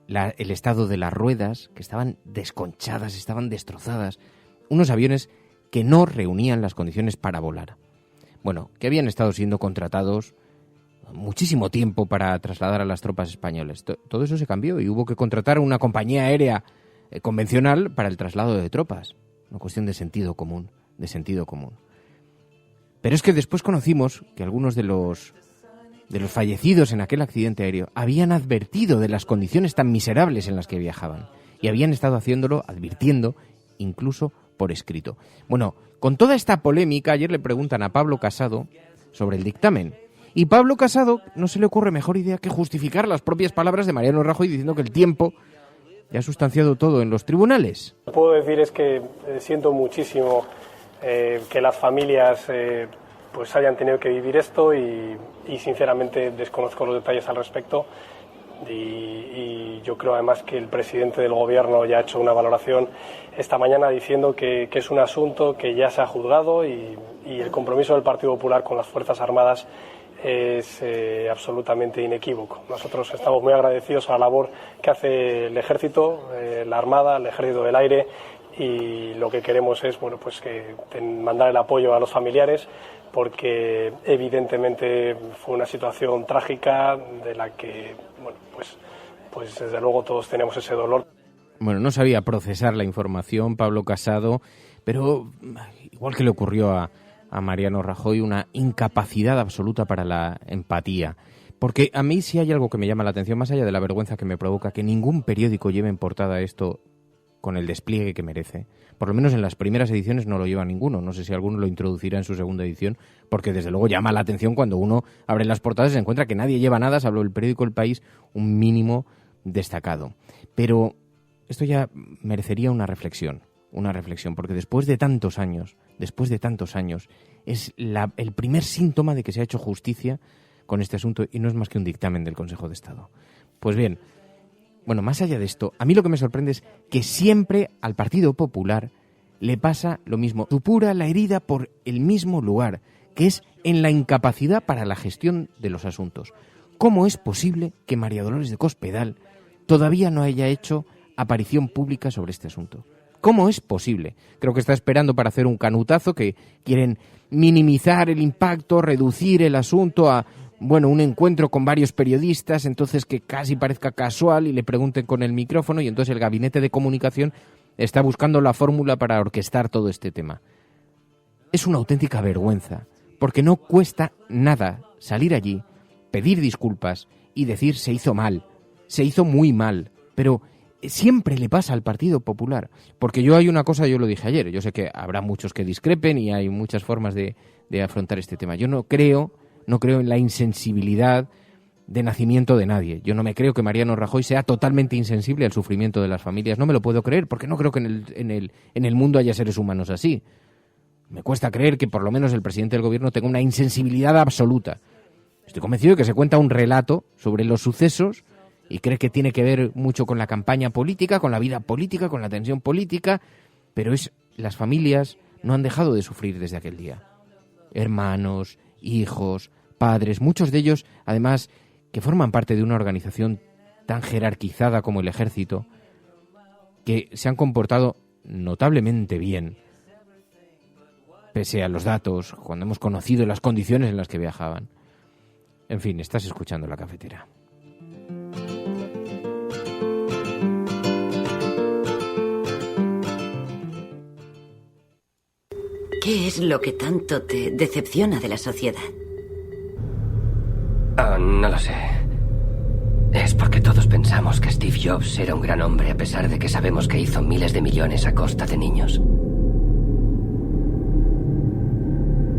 el estado de las ruedas, que estaban desconchadas, estaban destrozadas. Unos aviones que no reunían las condiciones para volar. Bueno, que habían estado siendo contratados muchísimo tiempo para trasladar a las tropas españolas. Todo eso se cambió y hubo que contratar una compañía aérea convencional para el traslado de tropas. Una cuestión de sentido común, Pero es que después conocimos que algunos de los fallecidos en aquel accidente aéreo habían advertido de las condiciones tan miserables en las que viajaban y habían estado haciéndolo, advirtiendo, incluso por escrito. Bueno, con toda esta polémica, ayer le preguntan a Pablo Casado sobre el dictamen. Y Pablo Casado no se le ocurre mejor idea que justificar las propias palabras de Mariano Rajoy diciendo que el tiempo ya ha sustanciado todo en los tribunales. Lo que puedo decir es que siento muchísimo que las familias pues hayan tenido que vivir esto y sinceramente desconozco los detalles al respecto. Y yo creo además que el presidente del gobierno ya ha hecho una valoración esta mañana diciendo que es un asunto que ya se ha juzgado y el compromiso del Partido Popular con las Fuerzas Armadas es absolutamente inequívoco. Nosotros estamos muy agradecidos a la labor que hace el Ejército, la Armada, el Ejército del Aire, y lo que queremos es que mandar el apoyo a los familiares porque evidentemente fue una situación trágica de la que pues desde luego todos tenemos ese dolor. Bueno, no sabía procesar la información Pablo Casado, pero igual que le ocurrió a a Mariano Rajoy una incapacidad absoluta para la empatía. Porque a mí sí hay algo que me llama la atención, más allá de la vergüenza que me provoca, que ningún periódico lleve en portada esto con el despliegue que merece. Por lo menos en las primeras ediciones no lo lleva ninguno. No sé si alguno lo introducirá en su segunda edición, porque desde luego llama la atención cuando uno abre las portadas y se encuentra que nadie lleva nada, salvo el periódico El País, un mínimo destacado. Pero esto ya merecería una reflexión, porque después de tantos años, es el primer síntoma de que se ha hecho justicia con este asunto y no es más que un dictamen del Consejo de Estado. Pues bien, bueno, más allá de esto, a mí lo que me sorprende es que siempre al Partido Popular le pasa lo mismo. Supura la herida por el mismo lugar, que es en la incapacidad para la gestión de los asuntos. ¿Cómo es posible que María Dolores de Cospedal todavía no haya hecho aparición pública sobre este asunto? ¿Cómo es posible? Creo que está esperando para hacer un canutazo, que quieren minimizar el impacto, reducir el asunto a, bueno, un encuentro con varios periodistas, entonces que casi parezca casual y le pregunten con el micrófono, y entonces el gabinete de comunicación está buscando la fórmula para orquestar todo este tema. Es una auténtica vergüenza, porque no cuesta nada salir allí, pedir disculpas y decir se hizo mal, se hizo muy mal, pero siempre le pasa al Partido Popular, porque yo hay una cosa, yo lo dije ayer, yo sé que habrá muchos que discrepen y hay muchas formas de afrontar este tema. Yo no creo en la insensibilidad de nacimiento de nadie. Yo no me creo que Mariano Rajoy sea totalmente insensible al sufrimiento de las familias. No me lo puedo creer, porque no creo que en el mundo haya seres humanos así. Me cuesta creer que por lo menos el presidente del gobierno tenga una insensibilidad absoluta. Estoy convencido de que se cuenta un relato sobre los sucesos y cree que tiene que ver mucho con la campaña política, con la vida política, con la tensión política, pero las familias no han dejado de sufrir desde aquel día. Hermanos, hijos, padres, muchos de ellos, además, que forman parte de una organización tan jerarquizada como el Ejército, que se han comportado notablemente bien, pese a los datos, cuando hemos conocido las condiciones en las que viajaban. En fin, estás escuchando La Cafetera. ¿Qué es lo que tanto te decepciona de la sociedad? No lo sé. Es porque todos pensamos que Steve Jobs era un gran hombre, a pesar de que sabemos que hizo miles de millones a costa de niños.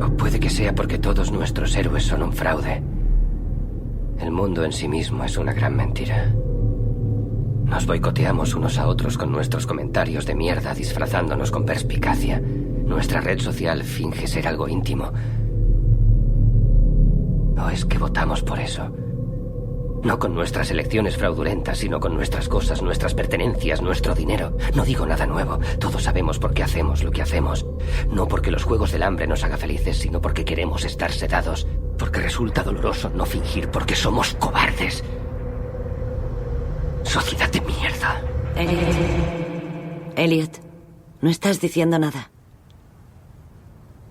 O puede que sea porque todos nuestros héroes son un fraude. El mundo en sí mismo es una gran mentira. Nos boicoteamos unos a otros con nuestros comentarios de mierda, disfrazándonos con perspicacia. Nuestra red social finge ser algo íntimo. ¿O es que votamos por eso? No con nuestras elecciones fraudulentas, sino con nuestras cosas, nuestras pertenencias, nuestro dinero. No digo nada nuevo. Todos sabemos por qué hacemos lo que hacemos. No porque los juegos del hambre nos haga felices, sino porque queremos estar sedados. Porque resulta doloroso no fingir, porque somos cobardes. Sociedad de mierda. Elliot, no estás diciendo nada.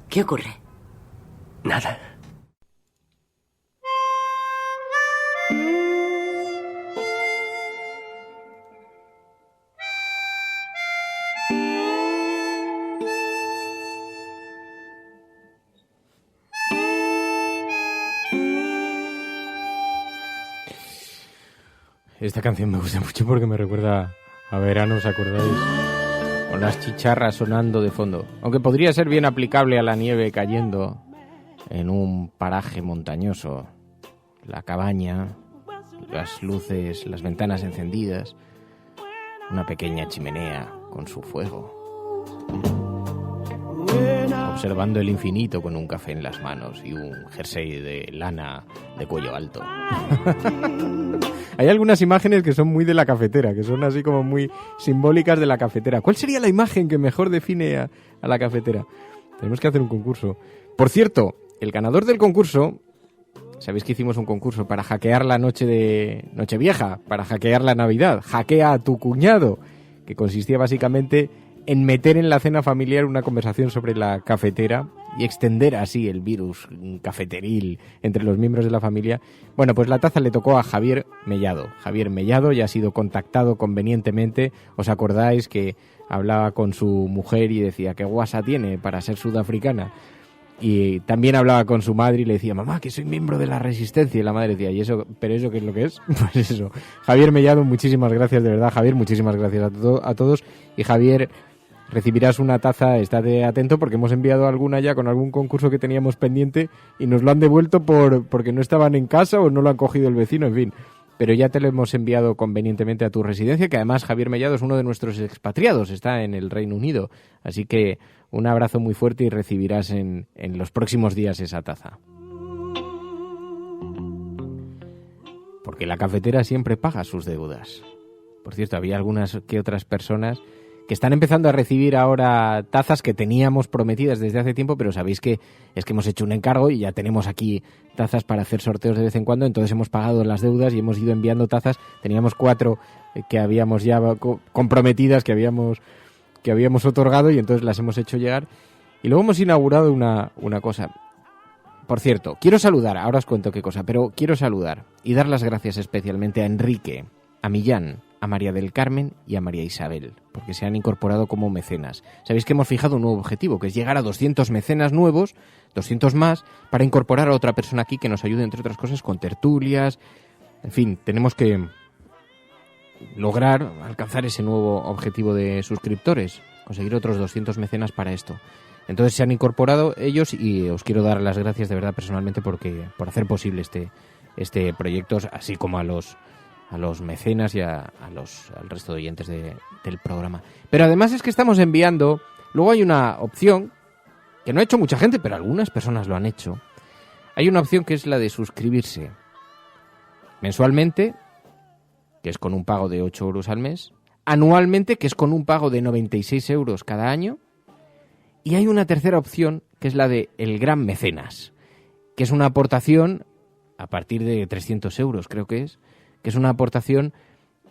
¿Qué ocurre? Nada. Esta canción me gusta mucho porque me recuerda a verano, ¿os acordáis? Con las chicharras sonando de fondo. Aunque podría ser bien aplicable a la nieve cayendo en un paraje montañoso. La cabaña, las luces, las ventanas encendidas, una pequeña chimenea con su fuego. Observando el infinito con un café en las manos y un jersey de lana de cuello alto. Hay algunas imágenes que son muy de La Cafetera, que son así como muy simbólicas de La Cafetera. ¿Cuál sería la imagen que mejor define a La Cafetera? Tenemos que hacer un concurso. Por cierto, el ganador del concurso, sabéis que hicimos un concurso para hackear la Nochevieja, para hackear la Navidad, hackea a tu cuñado, que consistía básicamente en meter en la cena familiar una conversación sobre la cafetera y extender así el virus cafeteril entre los miembros de la familia. Bueno, pues la taza le tocó a Javier Mellado. Javier Mellado ya ha sido contactado convenientemente. ¿Os acordáis que hablaba con su mujer y decía qué guasa tiene para ser sudafricana? y también hablaba con su madre y le decía, mamá, que soy miembro de la Resistencia, y la madre decía, ¿y eso? ¿Pero eso qué es lo que es? Pues eso. Javier Mellado, muchísimas gracias, de verdad, Javier, muchísimas gracias a todos, y Javier, recibirás una taza, estate atento porque hemos enviado alguna ya con algún concurso que teníamos pendiente y nos lo han devuelto porque no estaban en casa o no lo han cogido el vecino, en fin. Pero ya te lo hemos enviado convenientemente a tu residencia, que además Javier Mellado es uno de nuestros expatriados, está en el Reino Unido. Así que un abrazo muy fuerte y recibirás en los próximos días esa taza. Porque la cafetera siempre paga sus deudas. Por cierto, había algunas que otras personas que están empezando a recibir ahora tazas que teníamos prometidas desde hace tiempo, pero sabéis que es que hemos hecho un encargo y ya tenemos aquí tazas para hacer sorteos de vez en cuando, entonces hemos pagado las deudas y hemos ido enviando tazas. Teníamos 4 que habíamos ya comprometidas, que habíamos otorgado, y entonces las hemos hecho llegar. Y luego hemos inaugurado una cosa. Por cierto, quiero saludar, ahora os cuento qué cosa, pero quiero saludar y dar las gracias especialmente a Enrique, a Millán, a María del Carmen y a María Isabel, porque se han incorporado como mecenas. Sabéis que hemos fijado un nuevo objetivo, que es llegar a 200 mecenas nuevos, 200 más, para incorporar a otra persona aquí que nos ayude, entre otras cosas, con tertulias. En fin, tenemos que lograr alcanzar ese nuevo objetivo de suscriptores, conseguir otros 200 mecenas para esto. Entonces se han incorporado ellos y os quiero dar las gracias de verdad personalmente por hacer posible este proyecto, así como a los mecenas y al resto de oyentes del programa. Pero además es que estamos enviando, luego hay una opción que no ha hecho mucha gente, pero algunas personas lo han hecho. Hay una opción que es la de suscribirse mensualmente, que es con un pago de 8 euros al mes, anualmente, que es con un pago de 96 euros cada año, y hay una tercera opción, que es la de el Gran Mecenas, que es una aportación a partir de 300 euros, creo que es una aportación,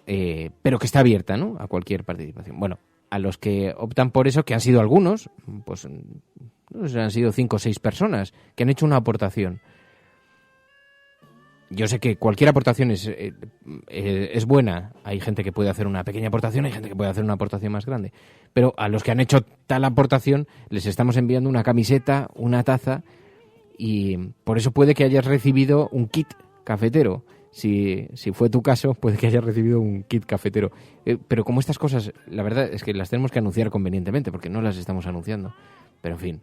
pero que está abierta, ¿no?, a cualquier participación. Bueno, a los que optan por eso, que han sido algunos, pues no sé, han sido 5 o 6 personas que han hecho una aportación. Yo sé que cualquier aportación es buena. Hay gente que puede hacer una pequeña aportación, hay gente que puede hacer una aportación más grande. Pero a los que han hecho tal aportación les estamos enviando una camiseta, una taza, y por eso puede que hayas recibido un kit cafetero. Si fue tu caso, puede que hayas recibido un kit cafetero. Pero como estas cosas, la verdad es que las tenemos que anunciar convenientemente, porque no las estamos anunciando. Pero en fin,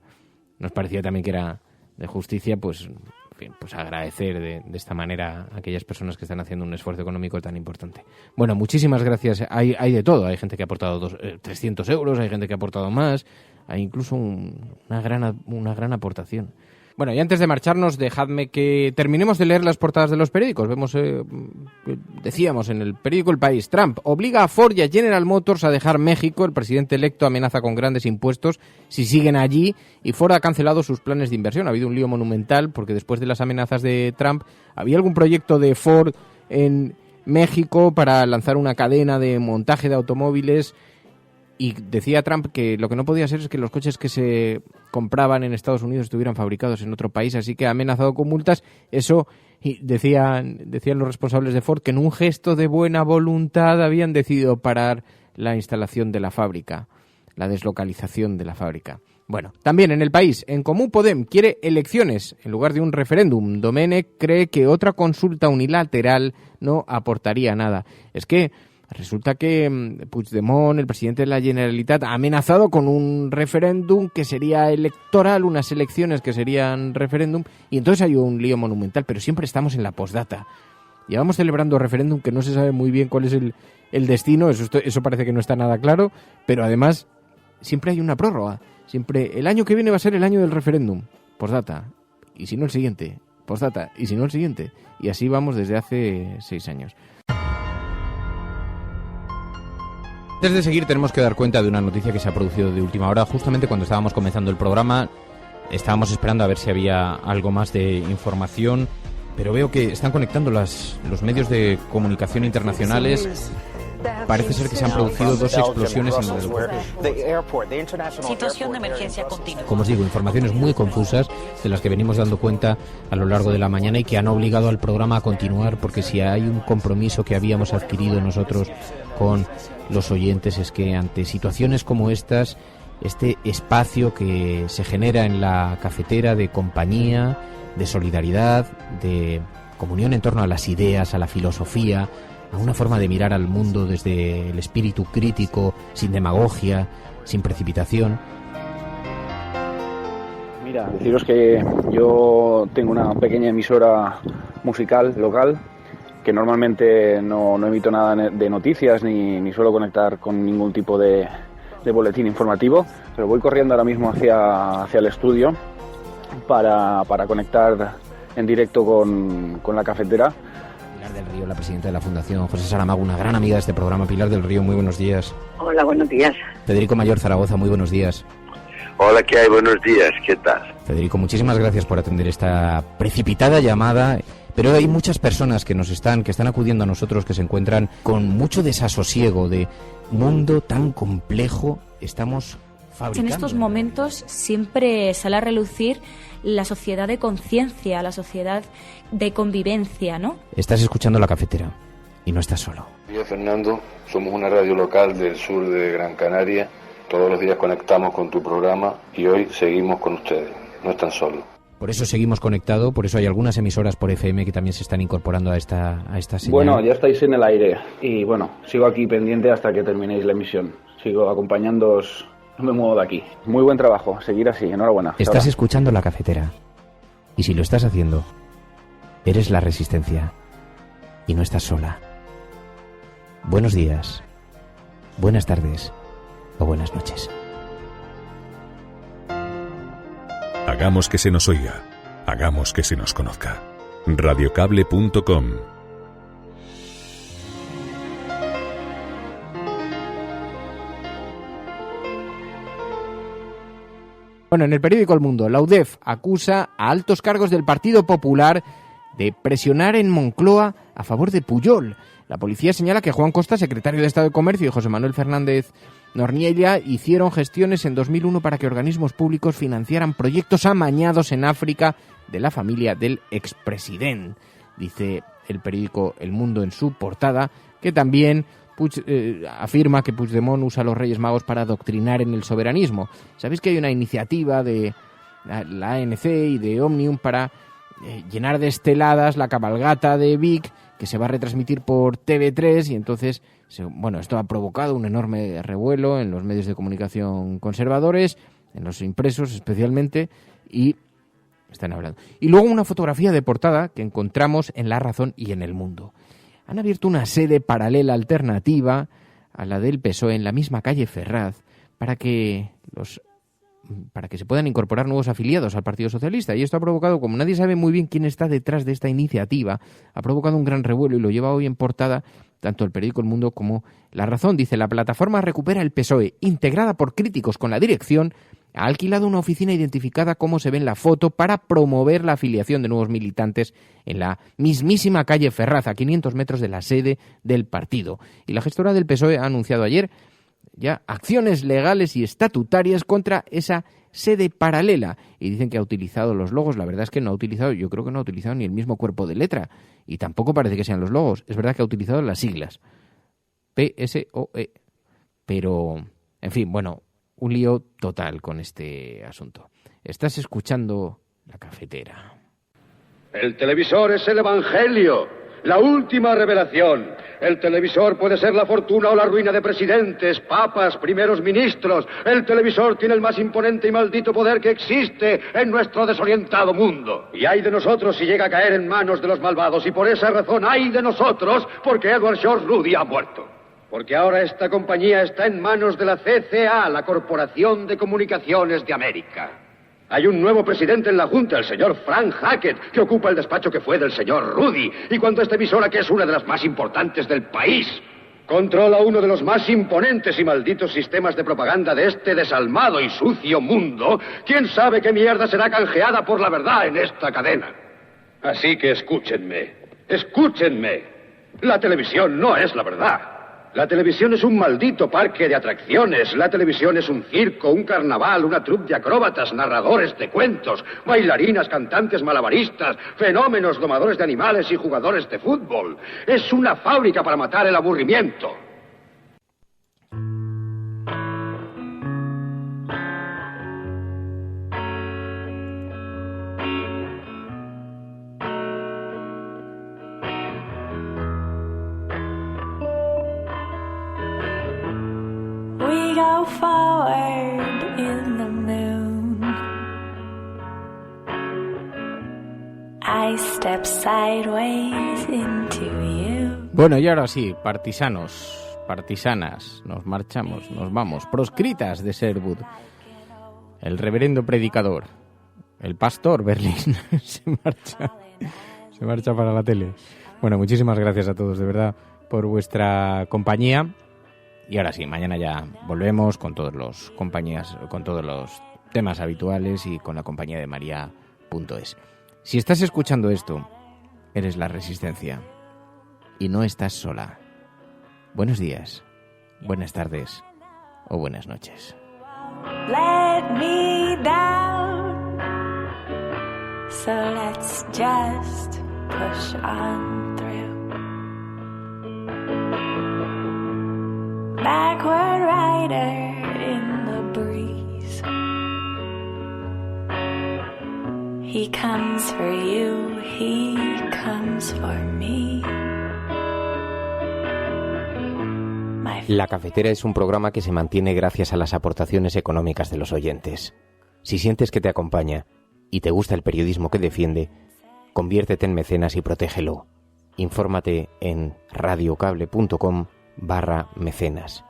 nos parecía también que era de justicia, pues, en fin, pues agradecer de esta manera a aquellas personas que están haciendo un esfuerzo económico tan importante. Bueno, muchísimas gracias. Hay de todo. Hay gente que ha aportado 300 euros, hay gente que ha aportado más, hay incluso una gran aportación. Bueno, y antes de marcharnos, dejadme que terminemos de leer las portadas de los periódicos. Vemos, decíamos en el periódico El País, Trump obliga a Ford y a General Motors a dejar México. El presidente electo amenaza con grandes impuestos si siguen allí, y Ford ha cancelado sus planes de inversión. Ha habido un lío monumental porque después de las amenazas de Trump, ¿había algún proyecto de Ford en México para lanzar una cadena de montaje de automóviles? Y decía Trump que lo que no podía ser es que los coches que se compraban en Estados Unidos estuvieran fabricados en otro país, así que ha amenazado con multas. Eso, y decían los responsables de Ford, que en un gesto de buena voluntad habían decidido parar la instalación de la fábrica, la deslocalización de la fábrica. Bueno, también en El País, En Comú Podem quiere elecciones en lugar de un referéndum. Domènech cree que otra consulta unilateral no aportaría nada. Es que resulta que Puigdemont, el presidente de la Generalitat, ha amenazado con un referéndum que sería electoral, unas elecciones que serían referéndum, y entonces hay un lío monumental, pero siempre estamos en la postdata. Llevamos celebrando referéndum que no se sabe muy bien cuál es el destino, eso parece que no está nada claro, pero además siempre hay una prórroga. Siempre el año que viene va a ser el año del referéndum, postdata, y si no el siguiente, postdata, y si no el siguiente, y así vamos desde hace 6 años. Antes de seguir, tenemos que dar cuenta de una noticia que se ha producido de última hora. Justamente cuando estábamos comenzando el programa, estábamos esperando a ver si había algo más de información, pero veo que están conectando los medios de comunicación internacionales. Parece ser que se han producido 2 explosiones en el aeropuerto. Situación de emergencia continua. Como os digo, informaciones muy confusas de las que venimos dando cuenta a lo largo de la mañana y que han obligado al programa a continuar, porque si hay un compromiso que habíamos adquirido nosotros con los oyentes es que ante situaciones como estas este espacio que se genera en la cafetera de compañía, de solidaridad, de comunión en torno a las ideas, a la filosofía, a una forma de mirar al mundo desde el espíritu crítico, sin demagogia, sin precipitación. Mira, deciros que yo tengo una pequeña emisora musical local que normalmente no emito nada de noticias ni suelo conectar con ningún tipo de boletín informativo, pero voy corriendo ahora mismo hacia el estudio para conectar en directo con la cafetera. Pilar del Río, la presidenta de la Fundación José Saramago, una gran amiga de este programa. Pilar del Río, muy buenos días. Hola, buenos días. Federico Mayor Zaragoza, muy buenos días. Hola, ¿qué hay? Buenos días, ¿qué tal? Federico, muchísimas gracias por atender esta precipitada llamada, pero hay muchas personas que están acudiendo a nosotros, que se encuentran con mucho desasosiego de mundo tan complejo estamos fabricando. En estos momentos siempre sale a relucir la sociedad de conciencia, la sociedad de convivencia, ¿no? Estás escuchando La Cafetera y no estás solo. Yo, Fernando, somos una radio local del sur de Gran Canaria. Todos los días conectamos con tu programa y hoy seguimos con ustedes. No están solos. Por eso seguimos conectados, por eso hay algunas emisoras por FM que también se están incorporando a esta señal. Bueno, ya estáis en el aire y bueno, sigo aquí pendiente hasta que terminéis la emisión. Sigo acompañándoos, no me muevo de aquí. Muy buen trabajo, seguir así, enhorabuena. Estás escuchando La Cafetera y si lo estás haciendo, eres la resistencia y no estás sola. Buenos días, buenas tardes o buenas noches. Hagamos que se nos oiga, hagamos que se nos conozca. Radiocable.com. Bueno, en el periódico El Mundo, la UDEF acusa a altos cargos del Partido Popular de presionar en Moncloa a favor de Pujol. La policía señala que Juan Costa, secretario de Estado de Comercio, y José Manuel Fernández Norniella hicieron gestiones en 2001 para que organismos públicos financiaran proyectos amañados en África de la familia del expresidente. Dice el periódico El Mundo en su portada que también afirma que Puigdemont usa a los Reyes Magos para adoctrinar en el soberanismo. ¿Sabéis que hay una iniciativa de la ANC y de Òmnium para llenar de esteladas la cabalgata de Vic, que se va a retransmitir por TV3 y entonces, bueno, esto ha provocado un enorme revuelo en los medios de comunicación conservadores, en los impresos especialmente, y están hablando. Y luego una fotografía de portada que encontramos en La Razón y en El Mundo. Han abierto una sede paralela alternativa a la del PSOE en la misma calle Ferraz para que se puedan incorporar nuevos afiliados al Partido Socialista. Y esto ha provocado, como nadie sabe muy bien quién está detrás de esta iniciativa, ha provocado un gran revuelo y lo lleva hoy en portada tanto el periódico El Mundo como La Razón. Dice: la plataforma Recupera el PSOE, integrada por críticos con la dirección, ha alquilado una oficina identificada como se ve en la foto para promover la afiliación de nuevos militantes en la mismísima calle Ferraz, a 500 metros de la sede del partido. Y la gestora del PSOE ha anunciado ayer ya acciones legales y estatutarias contra esa sede paralela. Y dicen que ha utilizado los logos. La verdad es que yo creo que no ha utilizado ni el mismo cuerpo de letra. Y tampoco parece que sean los logos. Es verdad que ha utilizado las siglas. PSOE. Pero, en fin, bueno, un lío total con este asunto. Estás escuchando La Cafetera. El televisor es el evangelio, la última revelación. El televisor puede ser la fortuna o la ruina de presidentes, papas, primeros ministros. El televisor tiene el más imponente y maldito poder que existe en nuestro desorientado mundo. Y hay de nosotros si llega a caer en manos de los malvados. Y por esa razón hay de nosotros porque Edward George Rudy ha muerto. Porque ahora esta compañía está en manos de la CCA, la Corporación de Comunicaciones de América. Hay un nuevo presidente en la Junta, el señor Frank Hackett, que ocupa el despacho que fue del señor Rudy. Y cuando esta emisora, que es una de las más importantes del país, controla uno de los más imponentes y malditos sistemas de propaganda de este desalmado y sucio mundo, ¿quién sabe qué mierda será canjeada por la verdad en esta cadena? Así que escúchenme. La televisión no es la verdad. La televisión es un maldito parque de atracciones. La televisión es un circo, un carnaval, una troupe de acróbatas, narradores de cuentos, bailarinas, cantantes malabaristas, fenómenos, domadores de animales y jugadores de fútbol. Es una fábrica para matar el aburrimiento. We go forward in the moon. I step sideways into you. Bueno, y ahora sí, partisanos, partisanas, nos marchamos, nos vamos, proscritas de Sherwood. El reverendo predicador, el pastor Berlín, se marcha para la tele. Bueno, muchísimas gracias a todos, de verdad, por vuestra compañía. Y ahora sí, mañana ya volvemos con todos los compañías, con todos los temas habituales y con la compañía de María.es. Si estás escuchando esto, eres la Resistencia y no estás sola. Buenos días, buenas tardes o buenas noches. Let me down. So let's just push on through. Backward rider in the breeze. He comes for you, he comes for me. La Cafetera es un programa que se mantiene gracias a las aportaciones económicas de los oyentes. Si sientes que te acompaña y te gusta el periodismo que defiende, conviértete en mecenas y protégelo. Infórmate en radiocable.com/mecenas.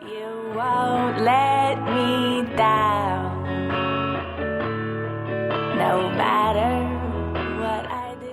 You won't let me down, no matter what I do.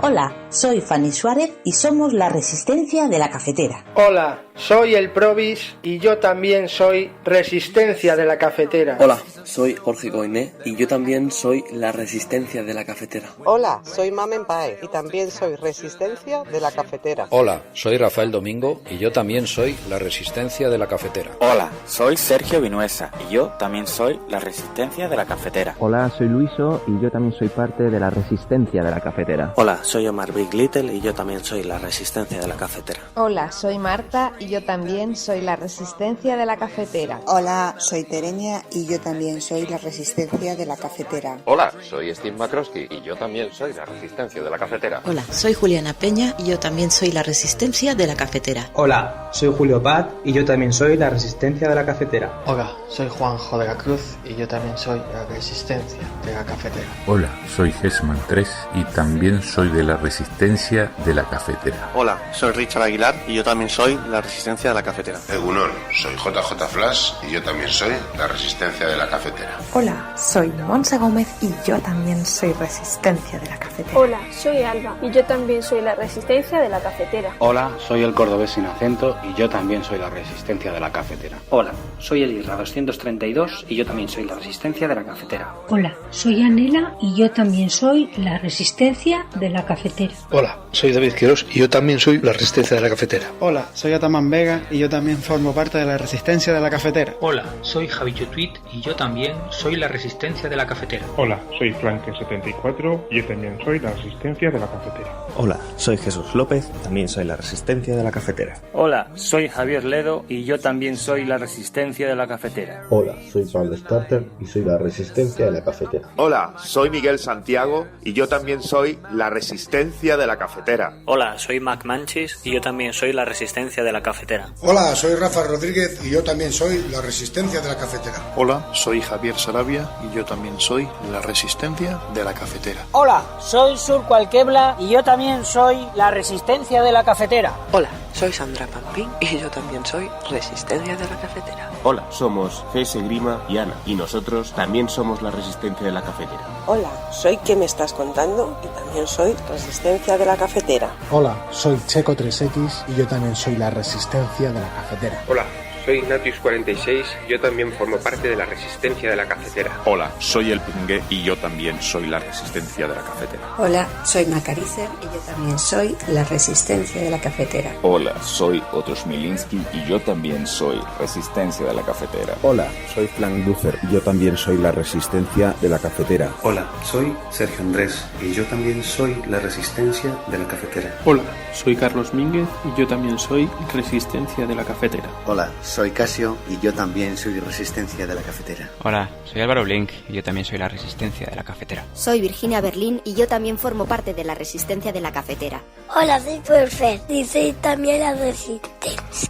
Hola, soy Fanny Suárez y somos la Resistencia de la Cafetera. Hola, soy el Provis y yo también soy Resistencia de la Cafetera. Hola, soy Jorge Goiné y yo también soy la Resistencia de la Cafetera. Hola, soy Mamen Pae y también soy Resistencia de la Cafetera. Hola, soy Rafael Domingo y yo también soy la Resistencia de la Cafetera. Hola, soy Sergio Vinuesa y yo también soy la Resistencia de la Cafetera. Hola, soy Luiso y yo también soy parte de la Resistencia de la Cafetera. Hola, soy Omar Big Little y yo también soy la Resistencia de la Cafetera. Hola, soy Marta y yo también soy la Resistencia de la Cafetera. Hola, soy Tereña y yo también soy la Resistencia de la Cafetera. Hola, soy Steve McCroskey y yo también soy la Resistencia de la Cafetera. Hola, soy Juliana Peña y yo también soy la Resistencia de la Cafetera. Hola, soy Julio Paz y yo también soy la Resistencia de la Cafetera. Hola, soy Juanjo de la Cruz y yo también soy la Resistencia de la Cafetera. Hola, soy Gesman 3 y también soy de la Resistencia de la Cafetera. Hola, soy Richard Aguilar y yo también soy la Resistencia de la Cafetera. Egunon, soy JJ Flash y yo también soy la Resistencia de la Cafetera. Hola, soy Monse Gómez y yo también soy Resistencia de la Cafetera. Hola, soy Alba y yo también soy la Resistencia de la Cafetera. Hola, soy el cordobés sin acento y yo también soy la Resistencia de la Cafetera. Hola, soy el Isra 232 y yo también soy la Resistencia de la Cafetera. Hola, soy Anela y yo también soy la Resistencia de la Cafetera. Hola, soy David Quirós y yo también soy la Resistencia de la Cafetera. Hola, soy Ataman Vega y yo también formo parte de la Resistencia de la Cafetera. Hola, soy Javicho Tweet y yo también soy la Resistencia de la Cafetera. Hola, soy Flanken74 y yo también soy la Resistencia de la Cafetera. Hola, soy Jesús López y también soy la Resistencia de la Cafetera. Hola, soy Javier Ledo y yo también soy la Resistencia de la Cafetera. Hola, soy Pablo Starter y soy la Resistencia de la Cafetera. Hola, soy Miguel Santiago y yo también soy la Resistencia de la Cafetera. Hola, soy Mac Manchis y yo también soy la Resistencia de la Cafetera. Hola, soy Rafa Rodríguez y yo también soy la Resistencia de la Cafetera. Hola, soy Javier Sarabia y yo también soy la Resistencia de la Cafetera. Hola, soy Surco Alquebla y yo también soy la Resistencia de la Cafetera. Hola, soy Sandra Pampín y yo también soy Resistencia de la Cafetera. Hola, somos Gese, Grima y Ana y nosotros también somos la Resistencia de la Cafetera. Hola, soy ¿Qué me estás contando? Y también soy Resistencia de la Cafetera. Hola, soy Checo3X y yo también soy la Resistencia de la Cafetera. Hola, soy Natius46 y yo también formo parte de la Resistencia de la Cafetera. Hola, soy El Pingue y yo también soy la Resistencia de la Cafetera. Hola, soy Macaricer y yo también soy la Resistencia de la Cafetera. Hola, soy Otto Smilinski y yo también soy Resistencia de la Cafetera. Hola, soy Frank Dufer y yo también soy la Resistencia de la Cafetera. Hola, soy Sergio Andrés y yo también soy la Resistencia de la Cafetera. Hola, soy Carlos Mínguez y yo también soy Resistencia de la Cafetera. Hola, soy Casio y yo también soy Resistencia de la Cafetera. Hola, soy Álvaro Blink y yo también soy la Resistencia de la Cafetera. Soy Virginia Berlín y yo también formo parte de la Resistencia de la Cafetera. Hola, soy Perfect y soy también la Resistencia.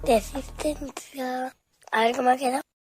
Resistencia. A ver cómo ha quedado.